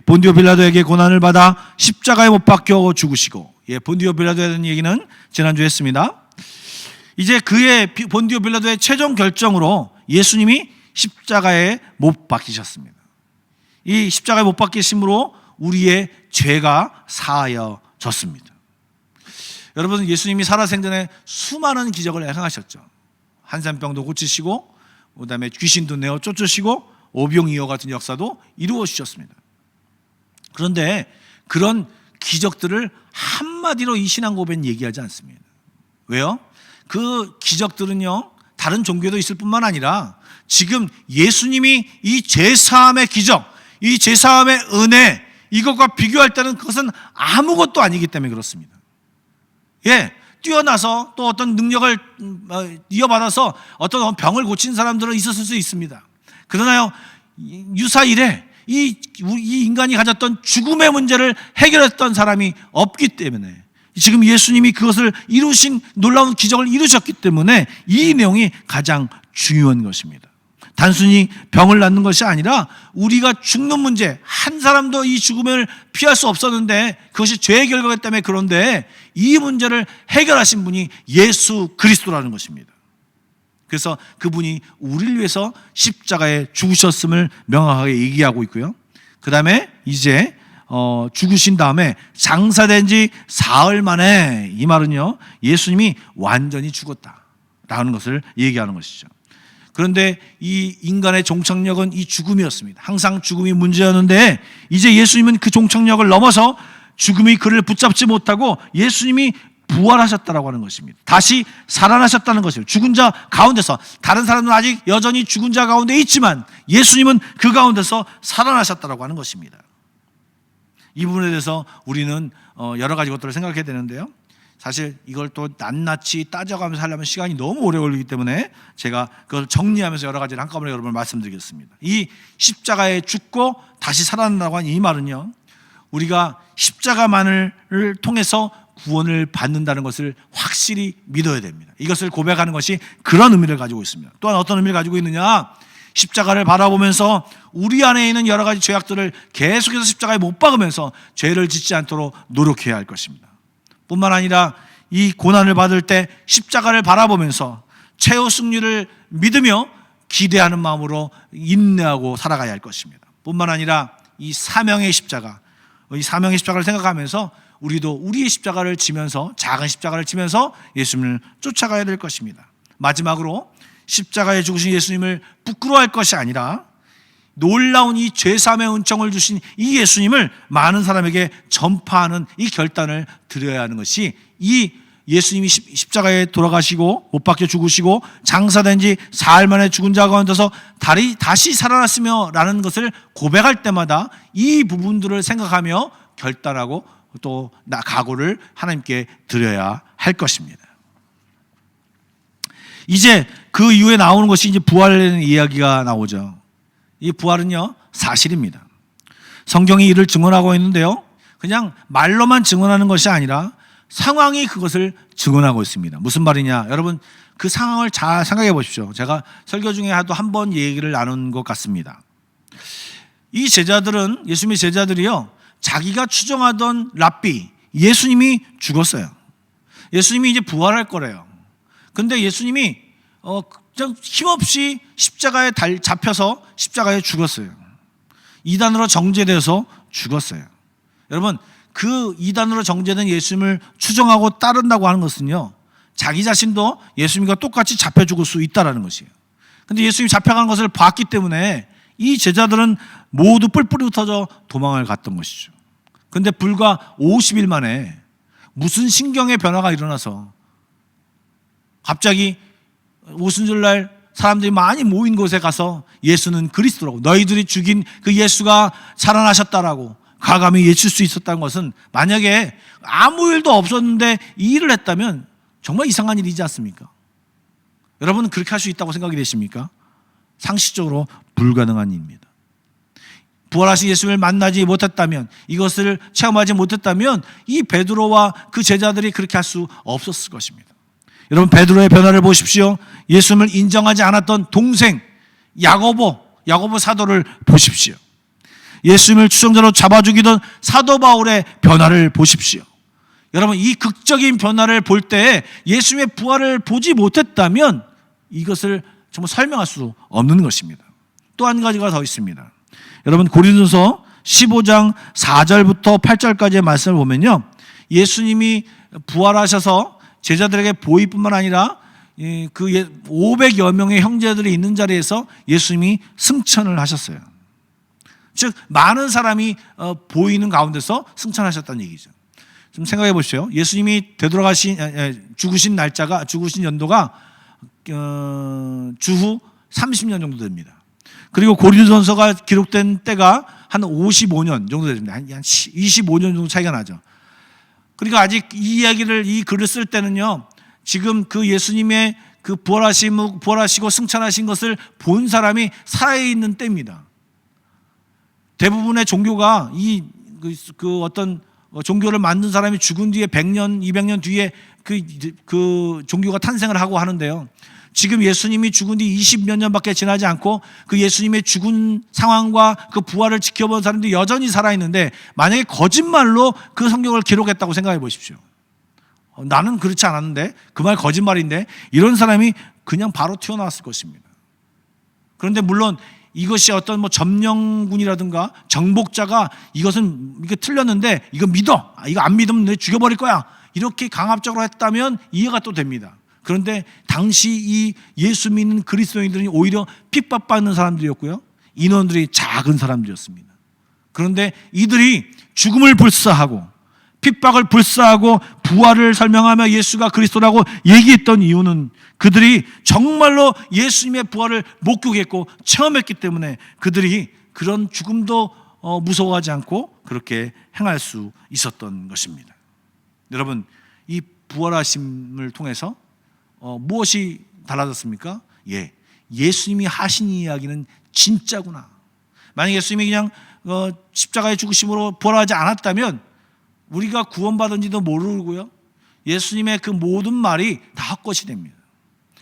본디오 빌라도에게 고난을 받아 십자가에 못 박혀 죽으시고, 본디오 빌라도에 대한 얘기는 지난주에 했습니다. 이제 그의 본디오 빌라도의 최종 결정으로 예수님이 십자가에 못 박히셨습니다. 이 십자가에 못 박히심으로 우리의 죄가 사하여졌습니다. 여러분, 예수님이 살아생전에 수많은 기적을 행하셨죠. 한산병도 고치시고, 그 다음에 귀신도 내어 쫓으시고, 오병이어 같은 역사도 이루어 주셨습니다. 그런데 그런 기적들을 한마디로 이 신앙 고백은 얘기하지 않습니다. 왜요? 그 기적들은요, 다른 종교도 있을 뿐만 아니라 지금 예수님이 이 죄사함의 기적, 이 죄사함의 은혜, 이것과 비교할 때는 그것은 아무것도 아니기 때문에 그렇습니다. 뛰어나서 또 어떤 능력을 이어받아서 어떤 병을 고친 사람들은 있었을 수 있습니다. 그러나요, 유사일에 이 인간이 가졌던 죽음의 문제를 해결했던 사람이 없기 때문에, 지금 예수님이 그것을 이루신 놀라운 기적을 이루셨기 때문에 이 내용이 가장 중요한 것입니다. 단순히 병을 낫는 것이 아니라 우리가 죽는 문제, 한 사람도 이 죽음을 피할 수 없었는데 그것이 죄의 결과이기 때문에, 그런데 이 문제를 해결하신 분이 예수 그리스도라는 것입니다. 그래서 그분이 우리를 위해서 십자가에 죽으셨음을 명확하게 얘기하고 있고요. 그 다음에 이제 죽으신 다음에 장사된 지 사흘 만에, 이 말은요, 예수님이 완전히 죽었다라는 것을 얘기하는 것이죠. 그런데 이 인간의 종착역은 이 죽음이었습니다. 항상 죽음이 문제였는데 이제 예수님은 그 종착역을 넘어서 죽음이 그를 붙잡지 못하고 예수님이 부활하셨다라고 하는 것입니다. 다시 살아나셨다는 것입니다. 죽은 자 가운데서, 다른 사람은 아직 여전히 죽은 자 가운데 있지만 예수님은 그 가운데서 살아나셨다라고 하는 것입니다. 이 부분에 대해서 우리는 여러 가지 것들을 생각해야 되는데요. 사실 이걸 또 낱낱이 따져가면서 하려면 시간이 너무 오래 걸리기 때문에 제가 그걸 정리하면서 여러 가지를 한꺼번에 여러분을 말씀드리겠습니다. 이 십자가에 죽고 다시 살아난다고 하는 이 말은요, 우리가 십자가만을 통해서 구원을 받는다는 것을 확실히 믿어야 됩니다. 이것을 고백하는 것이 그런 의미를 가지고 있습니다. 또한 어떤 의미를 가지고 있느냐, 십자가를 바라보면서 우리 안에 있는 여러 가지 죄악들을 계속해서 십자가에 못 박으면서 죄를 짓지 않도록 노력해야 할 것입니다. 뿐만 아니라 이 고난을 받을 때 십자가를 바라보면서 최후 승리를 믿으며 기대하는 마음으로 인내하고 살아가야 할 것입니다. 뿐만 아니라 이 사명의 십자가, 이 사명의 십자가를 생각하면서 우리도 우리의 십자가를 지면서, 작은 십자가를 지면서 예수님을 쫓아가야 될 것입니다. 마지막으로 십자가에 죽으신 예수님을 부끄러워할 것이 아니라 놀라운 이 죄사함의 은총을 주신 이 예수님을 많은 사람에게 전파하는 이 결단을 드려야 하는 것이, 이 예수님이 십자가에 돌아가시고 못 박혀 죽으시고 장사된 지 사흘 만에 죽은 자 가운데서 다시 살아났으며 라는 것을 고백할 때마다 이 부분들을 생각하며 결단하고 또 각오를 하나님께 드려야 할 것입니다. 이제 그 이후에 나오는 것이 이제 부활의 이야기가 나오죠. 이 부활은요, 사실입니다. 성경이 이를 증언하고 있는데요, 그냥 말로만 증언하는 것이 아니라 상황이 그것을 증언하고 있습니다. 무슨 말이냐, 여러분 그 상황을 잘 생각해 보십시오. 제가 설교 중에 한 번 얘기를 나눈 것 같습니다. 이 제자들은, 예수님의 제자들이요, 자기가 추정하던 랍비 예수님이 죽었어요. 예수님이 이제 부활할 거래요. 근데 예수님이 그냥 힘없이 십자가에 잡혀서 십자가에 죽었어요. 이단으로 정죄돼서 죽었어요. 여러분, 그 이단으로 정죄된 예수님을 추정하고 따른다고 하는 것은요, 자기 자신도 예수님과 똑같이 잡혀 죽을 수 있다는 것이에요. 근데 예수님이 잡혀간 것을 봤기 때문에 이 제자들은 모두 뿔뿔이 흩어져 도망을 갔던 것이죠. 근데 불과 50일 만에 무슨 신경의 변화가 일어나서 갑자기 오순절날 사람들이 많이 모인 곳에 가서 예수는 그리스도라고, 너희들이 죽인 그 예수가 살아나셨다라고, 과감히 외칠 수 있었다는 것은 만약에 아무 일도 없었는데 이 일을 했다면 정말 이상한 일이지 않습니까? 여러분은 그렇게 할 수 있다고 생각이 되십니까? 상식적으로 불가능한 일입니다. 부활하신 예수를 만나지 못했다면, 이것을 체험하지 못했다면 이 베드로와 그 제자들이 그렇게 할 수 없었을 것입니다. 여러분, 베드로의 변화를 보십시오. 예수님을 인정하지 않았던 동생 야고보 사도를 보십시오. 예수님을 추종자로 잡아 죽이던 사도 바울의 변화를 보십시오. 여러분, 이 극적인 변화를 볼 때 예수님의 부활을 보지 못했다면 이것을 정말 설명할 수 없는 것입니다. 또 한 가지가 더 있습니다. 여러분, 고린도서 15장 4절부터 8절까지의 말씀을 보면요, 예수님이 부활하셔서 제자들에게 보일 뿐만 아니라 그 500여 명의 형제들이 있는 자리에서 예수님이 승천을 하셨어요. 즉 많은 사람이 보이는 가운데서 승천하셨다는 얘기죠. 좀 생각해 보십시오. 예수님이 죽으신 연도가 주후 30년 정도 됩니다. 그리고 고린도전서가 기록된 때가 한 55년 정도 됩니다. 한 25년 정도 차이가 나죠. 그러니까 아직 이 글을 쓸 때는요, 지금 그 예수님의 그 부활하시고 승천하신 것을 본 사람이 살아있는 때입니다. 대부분의 종교가 어떤 종교를 만든 사람이 죽은 뒤에 100년, 200년 뒤에 그 종교가 탄생을 하고 하는데요. 지금 예수님이 죽은 뒤 20몇 년밖에 지나지 않고 그 예수님의 죽은 상황과 그 부활을 지켜본 사람들이 여전히 살아있는데, 만약에 거짓말로 그 성경을 기록했다고 생각해 보십시오. 나는 그렇지 않았는데, 그 말 거짓말인데, 이런 사람이 그냥 바로 튀어나왔을 것입니다. 그런데 물론 이것이 어떤 점령군이라든가 정복자가 이게 틀렸는데 이거 믿어, 이거 안 믿으면 내 죽여버릴 거야, 이렇게 강압적으로 했다면 이해가 또 됩니다. 그런데 당시 이 예수 믿는 그리스도인들이 오히려 핍박받는 사람들이었고요, 인원들이 작은 사람들이었습니다. 그런데 이들이 죽음을 불사하고 핍박을 불사하고 부활을 설명하며 예수가 그리스도라고 얘기했던 이유는 그들이 정말로 예수님의 부활을 목격했고 체험했기 때문에 그들이 그런 죽음도 무서워하지 않고 그렇게 행할 수 있었던 것입니다. 여러분, 이 부활하심을 통해서 무엇이 달라졌습니까? 예수님이 하신 이야기는 진짜구나. 만약 예수님이 그냥 십자가의 죽으심으로 부활하지 않았다면 우리가 구원받은지도 모르고요, 예수님의 그 모든 말이 다 헛것이 됩니다.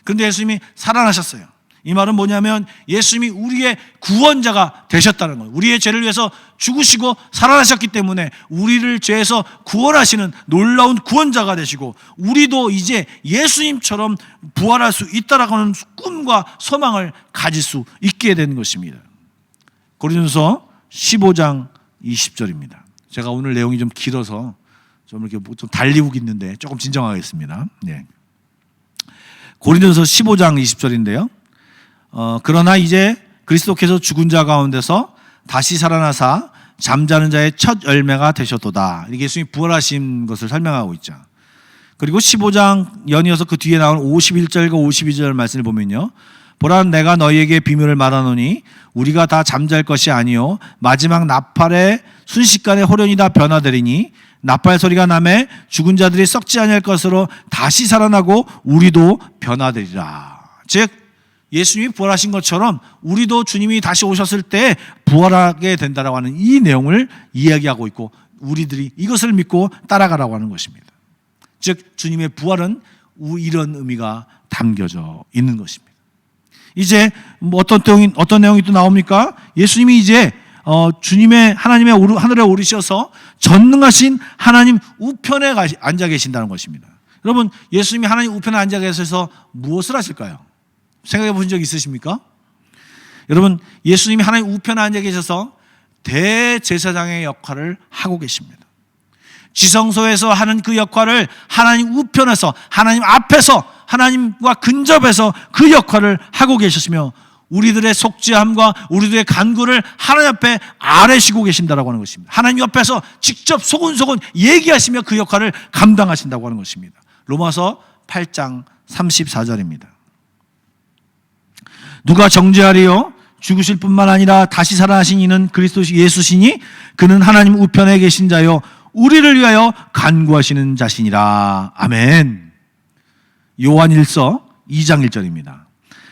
그런데 예수님이 살아나셨어요. 이 말은 뭐냐면 예수님이 우리의 구원자가 되셨다는 거예요. 우리의 죄를 위해서 죽으시고 살아나셨기 때문에 우리를 죄에서 구원하시는 놀라운 구원자가 되시고, 우리도 이제 예수님처럼 부활할 수 있다라고 하는 꿈과 소망을 가질 수 있게 되는 것입니다. 고린도서 15장 20절입니다. 제가 오늘 내용이 좀 길어서 좀 이렇게 좀 달리고 있는데 조금 진정하겠습니다. 고린도서 15장 20절인데요. 그러나 이제 그리스도께서 죽은 자 가운데서 다시 살아나사 잠자는 자의 첫 열매가 되셨도다. 이게 예수님이 부활하신 것을 설명하고 있죠. 그리고 15장 연이어서 그 뒤에 나온 51절과 52절 말씀을 보면요, 보라, 내가 너희에게 비밀을 말하노니 우리가 다 잠잘 것이 아니요 마지막 나팔의 순식간에 호련이 다 변화되리니 나팔 소리가 나매 죽은 자들이 썩지 아니할 것으로 다시 살아나고 우리도 변화되리라. 즉 예수님이 부활하신 것처럼 우리도 주님이 다시 오셨을 때 부활하게 된다라고 하는 이 내용을 이야기하고 있고, 우리들이 이것을 믿고 따라가라고 하는 것입니다. 즉 주님의 부활은 이런 의미가 담겨져 있는 것입니다. 이제 어떤 내용이 또 나옵니까? 예수님이 이제 주님의 하나님의 하늘에 오르셔서 전능하신 하나님 우편에 앉아 계신다는 것입니다. 여러분, 예수님이 하나님 우편에 앉아 계셔서 무엇을 하실까요? 생각해 보신 적 있으십니까? 여러분, 예수님이 하나님 우편에 앉아 계셔서 대제사장의 역할을 하고 계십니다. 지성소에서 하는 그 역할을 하나님 우편에서, 하나님 앞에서, 하나님과 근접해서 그 역할을 하고 계셨으며, 우리들의 속죄함과 우리들의 간구를 하나님 앞에 아뢰시고 계신다라고 하는 것입니다. 하나님 옆에서 직접 소곤소곤 얘기하시며 그 역할을 감당하신다고 하는 것입니다. 로마서 8장 34절입니다. 누가 정죄하리요? 죽으실 뿐만 아니라 다시 살아나신 이는 그리스도 예수시니 그는 하나님 우편에 계신 자요 우리를 위하여 간구하시는 자시니라. 아멘. 요한일서 2장 1절입니다.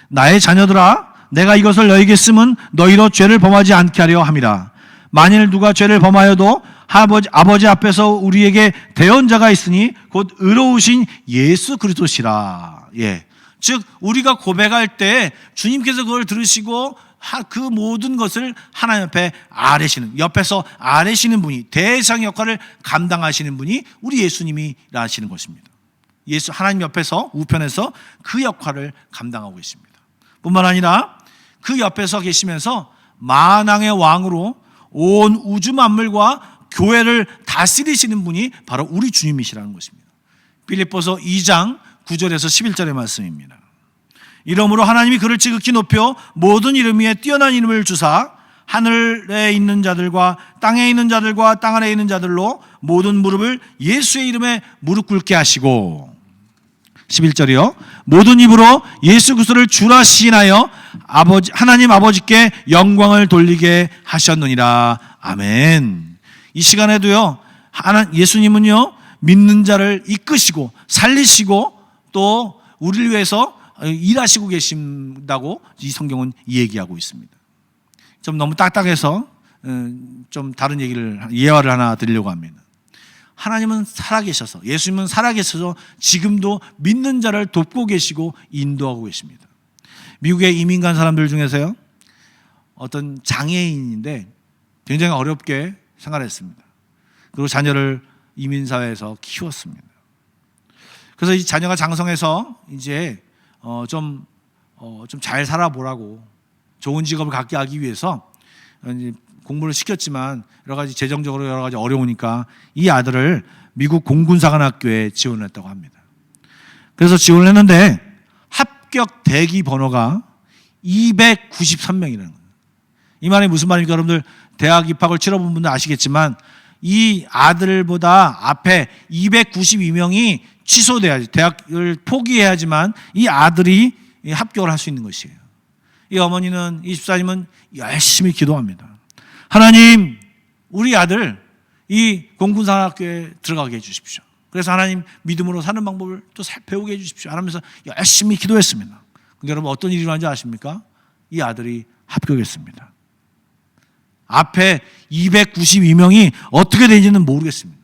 나의 자녀들아 내가 이것을 너희에게 쓰면 너희로 죄를 범하지 않게 하려 함이라. 만일 누가 죄를 범하여도 아버지 앞에서 우리에게 대언자가 있으니 곧 의로우신 예수 그리스도시라. 예. 즉 우리가 고백할 때 주님께서 그걸 들으시고 그 모든 것을 하나님 앞에 아뢰시는, 옆에서 아뢰시는 분이, 대상 역할을 감당하시는 분이 우리 예수님이라 하시는 것입니다. 하나님 옆에서 우편에서 그 역할을 감당하고 계십니다. 뿐만 아니라 그 옆에서 계시면서 만왕의 왕으로 온 우주 만물과 교회를 다스리시는 분이 바로 우리 주님이시라는 것입니다. 빌립보서 2장 9절에서 11절의 말씀입니다. 이러므로 하나님이 그를 지극히 높여 모든 이름 위에 뛰어난 이름을 주사 하늘에 있는 자들과 땅에 있는 자들과 땅 아래에 있는 자들로 모든 무릎을 예수의 이름에 무릎 꿇게 하시고 11절이요. 모든 입으로 예수 그리스도를 주라 시인하여 하나님 아버지께 영광을 돌리게 하셨느니라. 아멘. 이 시간에도요. 예수님은요. 믿는 자를 이끄시고 살리시고 또 우리를 위해서 일하시고 계신다고 이 성경은 얘기하고 있습니다. 좀 너무 딱딱해서 좀 다른 예화를 하나 드리려고 합니다. 하나님은 살아계셔서, 예수님은 살아계셔서 지금도 믿는 자를 돕고 계시고 인도하고 계십니다. 미국에 이민 간 사람들 중에서요, 어떤 장애인인데 굉장히 어렵게 생활했습니다. 그리고 자녀를 이민사회에서 키웠습니다. 그래서 이 자녀가 장성해서 이제 좀 잘 살아보라고 좋은 직업을 갖게 하기 위해서 이제 공부를 시켰지만 여러 가지 재정적으로 여러 가지 어려우니까 이 아들을 미국 공군사관학교에 지원을 했다고 합니다. 그래서 지원을 했는데 합격 대기 번호가 293명이라는 거예요. 이 말이 무슨 말입니까? 여러분들 대학 입학을 치러본 분들 아시겠지만 이 아들보다 앞에 292명이 취소돼야지, 대학을 포기해야지만 이 아들이 합격을 할 수 있는 것이에요. 이 어머니는, 이 집사님은 열심히 기도합니다. 하나님, 우리 아들 이 공군사관학교에 들어가게 해주십시오. 그래서 하나님 믿음으로 사는 방법을 또 배우게 해주십시오 하면서 열심히 기도했습니다. 근데 여러분 어떤 일이 일어난지 아십니까? 이 아들이 합격했습니다. 앞에 292명이 어떻게 되는지는 모르겠습니다.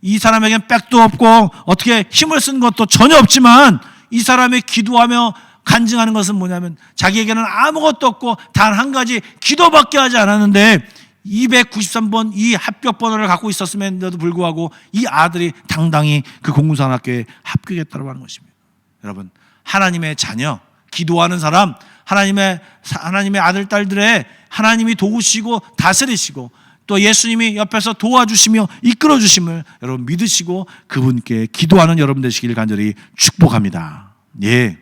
이 사람에겐 백도 없고 어떻게 힘을 쓴 것도 전혀 없지만 이 사람이 기도하며 간증하는 것은 뭐냐면 자기에게는 아무것도 없고 단 한 가지 기도밖에 하지 않았는데 293번 이 합격 번호를 갖고 있었음에도 불구하고 이 아들이 당당히 그 공군사관학교에 합격했다고 하는 것입니다. 여러분, 하나님의 자녀, 기도하는 사람, 하나님의 아들, 딸들의 하나님이 도우시고 다스리시고 또 예수님이 옆에서 도와주시며 이끌어 주심을 여러분 믿으시고 그분께 기도하는 여러분 되시길 간절히 축복합니다. 예.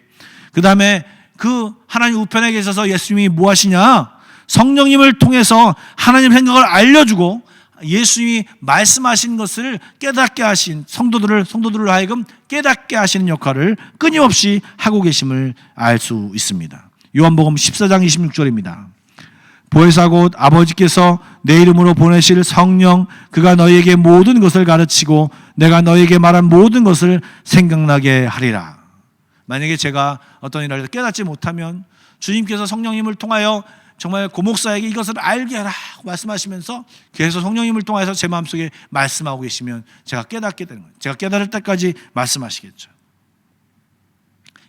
그 다음에 그 하나님 우편에 계셔서 예수님이 뭐 하시냐? 성령님을 통해서 하나님 생각을 알려주고 예수님이 말씀하신 것을 깨닫게 하신 성도들을 하여금 깨닫게 하시는 역할을 끊임없이 하고 계심을 알 수 있습니다. 요한복음 14장 26절입니다. 보혜사 곧 아버지께서 내 이름으로 보내실 성령 그가 너희에게 모든 것을 가르치고 내가 너희에게 말한 모든 것을 생각나게 하리라. 만약에 제가 어떤 일을 해서 깨닫지 못하면 주님께서 성령님을 통하여 정말 고목사에게 이것을 알게 하라 말씀하시면서 계속 성령님을 통해서 제 마음속에 말씀하고 계시면 제가 깨닫게 되는 거예요. 제가 깨달을 때까지 말씀하시겠죠.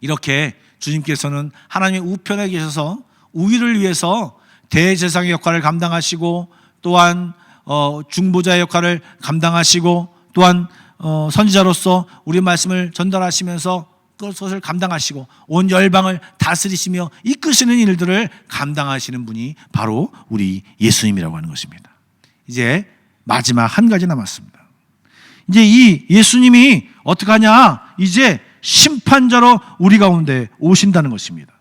이렇게 주님께서는 하나님의 우편에 계셔서 우리를 위해서 대제사장의 역할을 감당하시고 또한 중보자의 역할을 감당하시고 또한 선지자로서 우리 말씀을 전달하시면서 그것을 감당하시고 온 열방을 다스리시며 이끄시는 일들을 감당하시는 분이 바로 우리 예수님이라고 하는 것입니다. 이제 마지막 한 가지 남았습니다. 이제 이 예수님이 어떻게 하냐? 이제 심판자로 우리 가운데 오신다는 것입니다.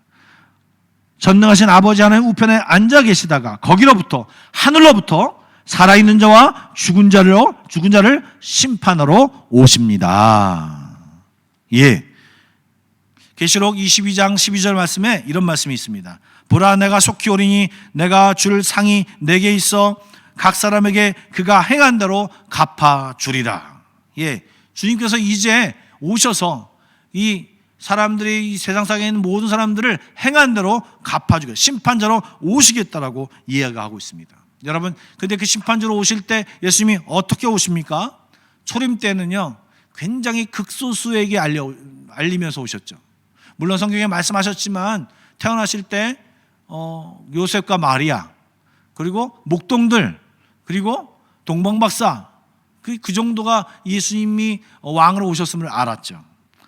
전능하신 아버지 하나님 우편에 앉아 계시다가 거기로부터 하늘로부터 살아있는 자와 죽은 자를 심판하러 오십니다. 예. 계시록 22장 12절 말씀에 이런 말씀이 있습니다. 보라, 내가 속히 오리니 내가 줄 상이 내게 있어 각 사람에게 그가 행한 대로 갚아주리라. 예, 주님께서 이제 오셔서 이 사람들이 이 세상상에 있는 모든 사람들을 행한 대로 갚아주겠다, 심판자로 오시겠다라고 이야기하고 있습니다. 여러분, 근데 그 심판자로 오실 때 예수님이 어떻게 오십니까? 초림 때는요 굉장히 극소수에게 알리면서 오셨죠. 물론 성경에 말씀하셨지만 태어나실 때 요셉과 마리아, 그리고 목동들, 그리고 동방박사, 그 정도가 예수님이 왕으로 오셨음을 알았죠.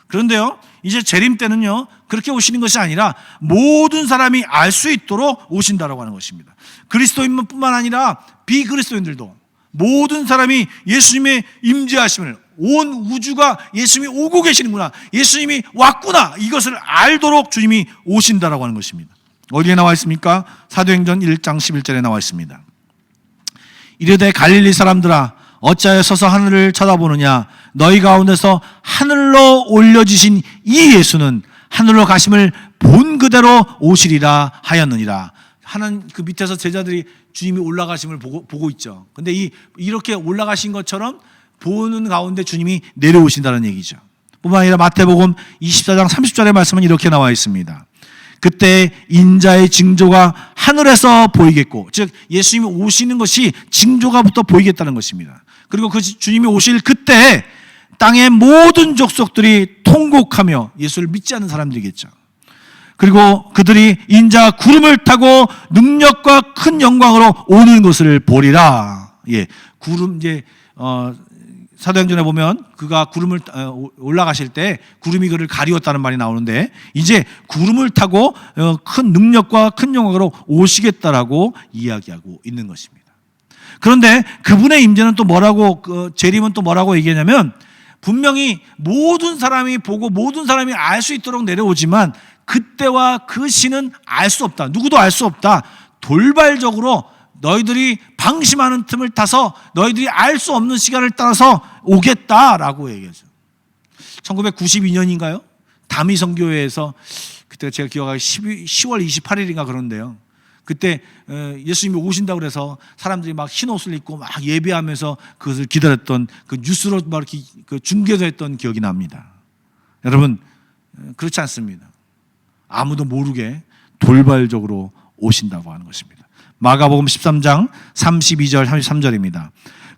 그런데요, 이제 재림 때는요 그렇게 오시는 것이 아니라 모든 사람이 알 수 있도록 오신다라고 하는 것입니다. 그리스도인뿐만 아니라 비그리스도인들도 모든 사람이 예수님의 임재하심을, 온 우주가 예수님이 오고 계시는구나, 예수님이 왔구나, 이것을 알도록 주님이 오신다라고 하는 것입니다. 어디에 나와 있습니까? 사도행전 1장 11절에 나와 있습니다. 이르되 갈릴리 사람들아, 어찌하여 서서 하늘을 쳐다보느냐? 너희 가운데서 하늘로 올려지신 이 예수는 하늘로 가심을 본 그대로 오시리라 하였느니라. 하는 그 밑에서 제자들이 주님이 올라가심을 보고 있죠. 근데 이렇게 올라가신 것처럼 보는 가운데 주님이 내려오신다는 얘기죠. 뿐만 아니라 마태복음 24장 30절의 말씀은 이렇게 나와 있습니다. 그때 인자의 징조가 하늘에서 보이겠고, 즉 예수님이 오시는 것이 징조가부터 보이겠다는 것입니다. 그리고 그 주님이 오실 그때 땅의 모든 족속들이 통곡하며, 예수를 믿지 않는 사람들이겠죠. 그리고 그들이 인자 구름을 타고 능력과 큰 영광으로 오는 것을 보리라. 예, 구름, 이제 사도행전에 보면 그가 구름을 올라가실 때 구름이 그를 가리웠다는 말이 나오는데, 이제 구름을 타고 큰 능력과 큰 영광으로 오시겠다라고 이야기하고 있는 것입니다. 그런데 그분의 임재는 또 뭐라고, 재림은 또 뭐라고 얘기하냐면, 분명히 모든 사람이 보고 모든 사람이 알 수 있도록 내려오지만 그때와 그 시는 알 수 없다, 누구도 알 수 없다, 돌발적으로 너희들이 방심하는 틈을 타서 너희들이 알 수 없는 시간을 따라서 오겠다라고 얘기하죠. 1992년인가요? 다미선교회에서, 그때 제가 기억하기 10월 28일인가 그런데요. 그때 예수님이 오신다고 그래서 사람들이 막 흰 옷을 입고 막 예배하면서 그것을 기다렸던, 그 뉴스로 막 이렇게 중계도 했던 기억이 납니다. 여러분, 그렇지 않습니다. 아무도 모르게 돌발적으로 오신다고 하는 것입니다. 마가복음 13장 32절 33절입니다.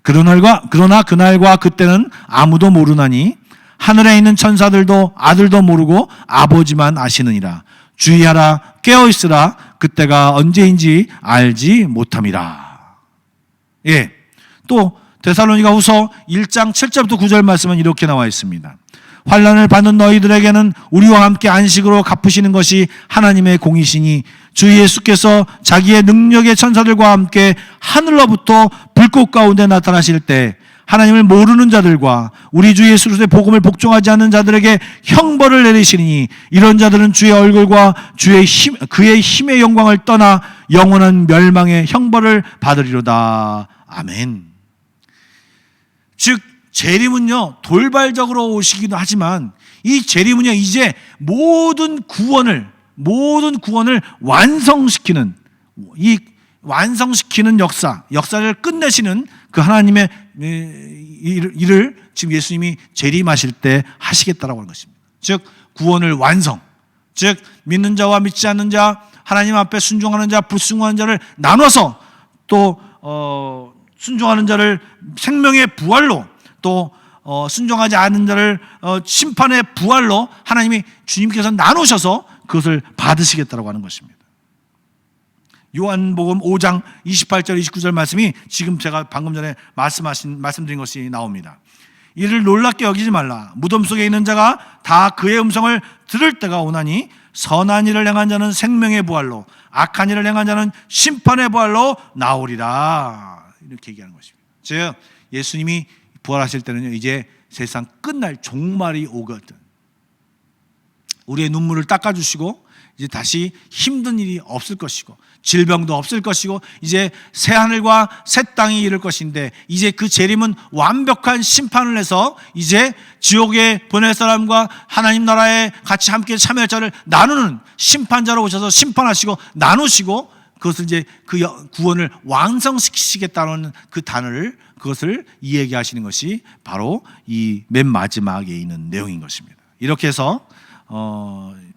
그러나 그날과 그때는 아무도 모르나니 하늘에 있는 천사들도 아들도 모르고 아버지만 아시느니라. 주의하라, 깨어있으라, 그때가 언제인지 알지 못함이라. 예, 또 데살로니가 후서 1장 7절부터 9절 말씀은 이렇게 나와 있습니다. 환난을 받는 너희들에게는 우리와 함께 안식으로 갚으시는 것이 하나님의 공이시니 주 예수께서 자기의 능력의 천사들과 함께 하늘로부터 불꽃 가운데 나타나실 때 하나님을 모르는 자들과 우리 주 예수 그리스도의 복음을 복종하지 않는 자들에게 형벌을 내리시니 이런 자들은 주의 얼굴과 그의 힘의 영광을 떠나 영원한 멸망의 형벌을 받으리로다. 아멘. 즉 재림은요 돌발적으로 오시기도 하지만 이 재림은요 이제 모든 구원을 완성시키는, 이 완성시키는 역사를 끝내시는 그 하나님의 일을 지금 예수님이 재림하실 때 하시겠다라고 하는 것입니다. 즉 구원을 완성, 즉 믿는 자와 믿지 않는 자, 하나님 앞에 순종하는 자, 불순종하는 자를 나눠서 또 순종하는 자를 생명의 부활로, 또 순종하지 않는 자를 심판의 부활로 하나님이 주님께서 나누셔서 그것을 받으시겠다라고 하는 것입니다. 요한복음 5장 28절 29절 말씀이 지금 제가 방금 전에 말씀드린 것이 나옵니다. 이를 놀랍게 여기지 말라. 무덤 속에 있는 자가 다 그의 음성을 들을 때가 오나니 선한 일을 행한 자는 생명의 부활로, 악한 일을 행한 자는 심판의 부활로 나오리라. 이렇게 얘기하는 것입니다. 즉 예수님이 부활하실 때는요 이제 세상 끝날 종말이 오거든. 우리의 눈물을 닦아주시고 이제 다시 힘든 일이 없을 것이고 질병도 없을 것이고 이제 새 하늘과 새 땅이 이룰 것인데, 이제 그 재림은 완벽한 심판을 해서 이제 지옥에 보낼 사람과 하나님 나라에 같이 함께 참여할 자를 나누는 심판자로 오셔서 심판하시고 나누시고, 그것을 이제 그 구원을 완성시키시겠다는 그 단어를, 그것을 이야기하시는 것이 바로 이 맨 마지막에 있는 내용인 것입니다. 이렇게 해서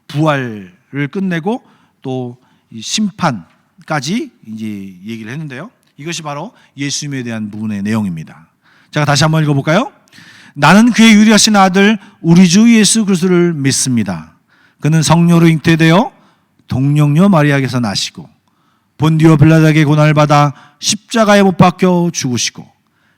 부활을 끝내고 또 심판까지 이제 얘기를 했는데요. 이것이 바로 예수님에 대한 부분의 내용입니다. 제가 다시 한번 읽어볼까요? 나는 그의 유일하신 아들 우리 주 예수 그리스도를 믿습니다. 그는 성령으로 잉태되어 동정녀 마리아에게서 나시고 본디오 빌라도에게 고난을 받아 십자가에 못 박혀 죽으시고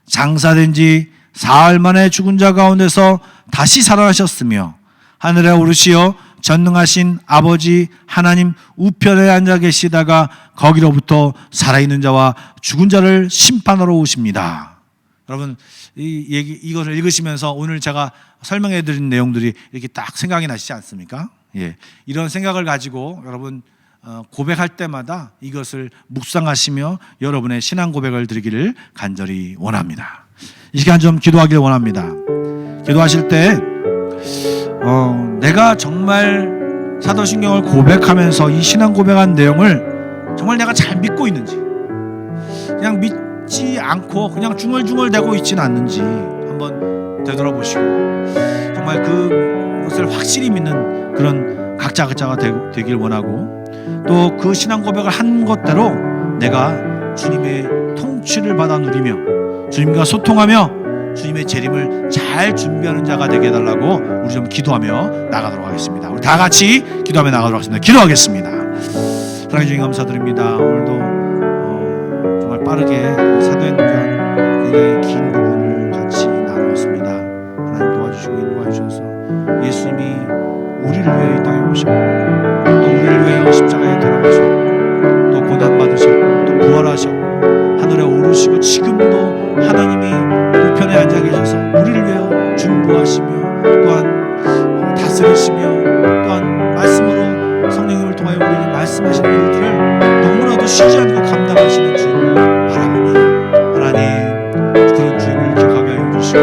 장사된 지 사흘 만에 죽은 자 가운데서 다시 살아나셨으며 하늘에 오르시어 전능하신 아버지 하나님 우편에 앉아 계시다가 거기로부터 살아있는 자와 죽은 자를 심판하러 오십니다. 여러분, 이것을 읽으시면서 오늘 제가 설명해 드린 내용들이 이렇게 딱 생각이 나시지 않습니까? 예, 이런 생각을 가지고 여러분 고백할 때마다 이것을 묵상하시며 여러분의 신앙 고백을 드리기를 간절히 원합니다. 이 시간 좀 기도하기를 원합니다. 기도하실 때 내가 정말 사도신경을 고백하면서 이 신앙 고백한 내용을 정말 내가 잘 믿고 있는지, 그냥 믿지 않고 그냥 중얼중얼대고 있지는 않는지 한번 되돌아보시고, 정말 그것을 확실히 믿는 그런 각자가 되길 원하고, 또 그 신앙 고백을 한 것대로 내가 주님의 통치를 받아 누리며 주님과 소통하며 주님의 재림을 잘 준비하는 자가 되게 해달라고 우리 좀 기도하며 나가도록 하겠습니다. 우리 다 같이 기도하며 나가도록 하겠습니다. 기도하겠습니다. 사랑해 주님 감사드립니다. 오늘도 정말 빠르게 사도행전 굉장히 긴 부분을 같이 나누었습니다. 하나님 도와주시고 인도해 주셔서 예수님이 우리를 위해 이 땅에 오셨고 또 우리를 위해 십자가에 돌아가셨고 또 고난받으셨고 또 부활하셨고 하늘에 오르시고 지금도 하나님이 우편에 앉아 계셔서 우리를 위하여 중보하시며 또한 다스리시며 또한 말씀으로 성령님을 통하여 우리에게 말씀하시는 일들을 너무나도 쉬지 않고 감당하시는 주님을 바라보니 하나님 그런 주님을 기억하게 하여 주시고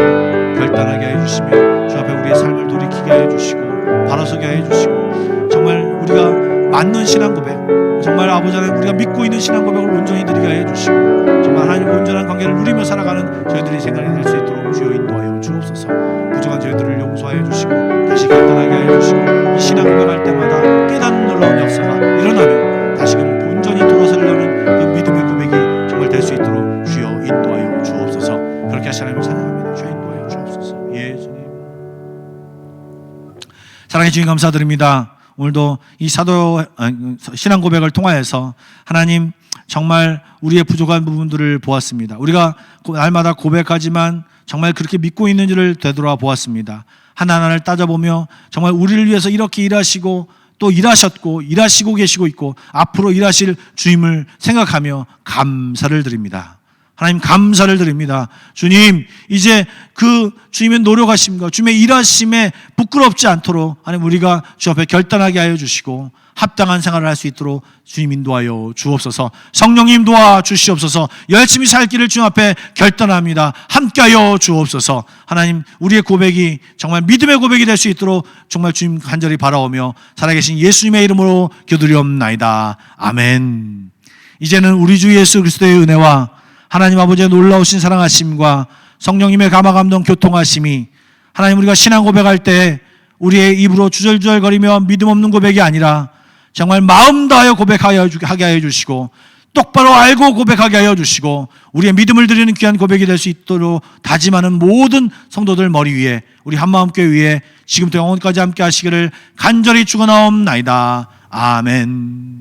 결단하게 하여 주시며 주 앞에 우리의 삶을 돌이키게 하여 주시고 바로서게 하여 주시고 정말 우리가 맞는 신앙 고백, 정말 아버지 하나님 우리가 믿고 있는 신앙 고백을 온전히 드리게 하여 주시고 정말 하나님과 온전한 관계를 누리며 살아가는 저희들이 생각이 될 수 있도록 주여 인도하여 주옵소서. 부족한 저희들을 용서하여 주시고 다시 결단하게 하여 주시고 이 신앙 고백할 때마다 깨닫는 놀라운 역사가 일어나며 다시금 온전히 돌아서려는 그 믿음의 고백이 정말 될 수 있도록 주여 인도하여 주옵소서. 그렇게 하시 하나님을 찬양합니다. 주여 인도하여 주옵소서. 예수님. 사랑해 주님 감사드립니다. 오늘도 이 신앙 고백을 통하여서 하나님 정말 우리의 부족한 부분들을 보았습니다. 우리가 날마다 고백하지만 정말 그렇게 믿고 있는지를 되돌아 보았습니다. 하나하나를 따져보며 정말 우리를 위해서 이렇게 일하시고 또 일하셨고 일하시고 계시고 있고 앞으로 일하실 주님을 생각하며 감사를 드립니다. 하나님 감사를 드립니다. 주님 이제 그 주님의 노력하심과 주님의 일하심에 부끄럽지 않도록 하나님 우리가 주 앞에 결단하게 하여 주시고 합당한 생활을 할 수 있도록 주님 인도하여 주옵소서. 성령님 도와주시옵소서. 열심히 살 길을 주님 앞에 결단합니다. 함께하여 주옵소서. 하나님 우리의 고백이 정말 믿음의 고백이 될 수 있도록 정말 주님 간절히 바라오며 살아계신 예수님의 이름으로 기도드리옵나이다. 아멘. 이제는 우리 주 예수 그리스도의 은혜와 하나님 아버지의 놀라우신 사랑하심과 성령님의 감화감동 교통하심이 하나님 우리가 신앙 고백할 때 우리의 입으로 주절주절거리며 믿음 없는 고백이 아니라 정말 마음 다하여 고백하게 하여 주시고 똑바로 알고 고백하게 하여 주시고 우리의 믿음을 드리는 귀한 고백이 될 수 있도록 다짐하는 모든 성도들 머리 위에 우리 한마음교회 위에 지금부터 영원까지 함께 하시기를 간절히 축원하옵나이다. 아멘.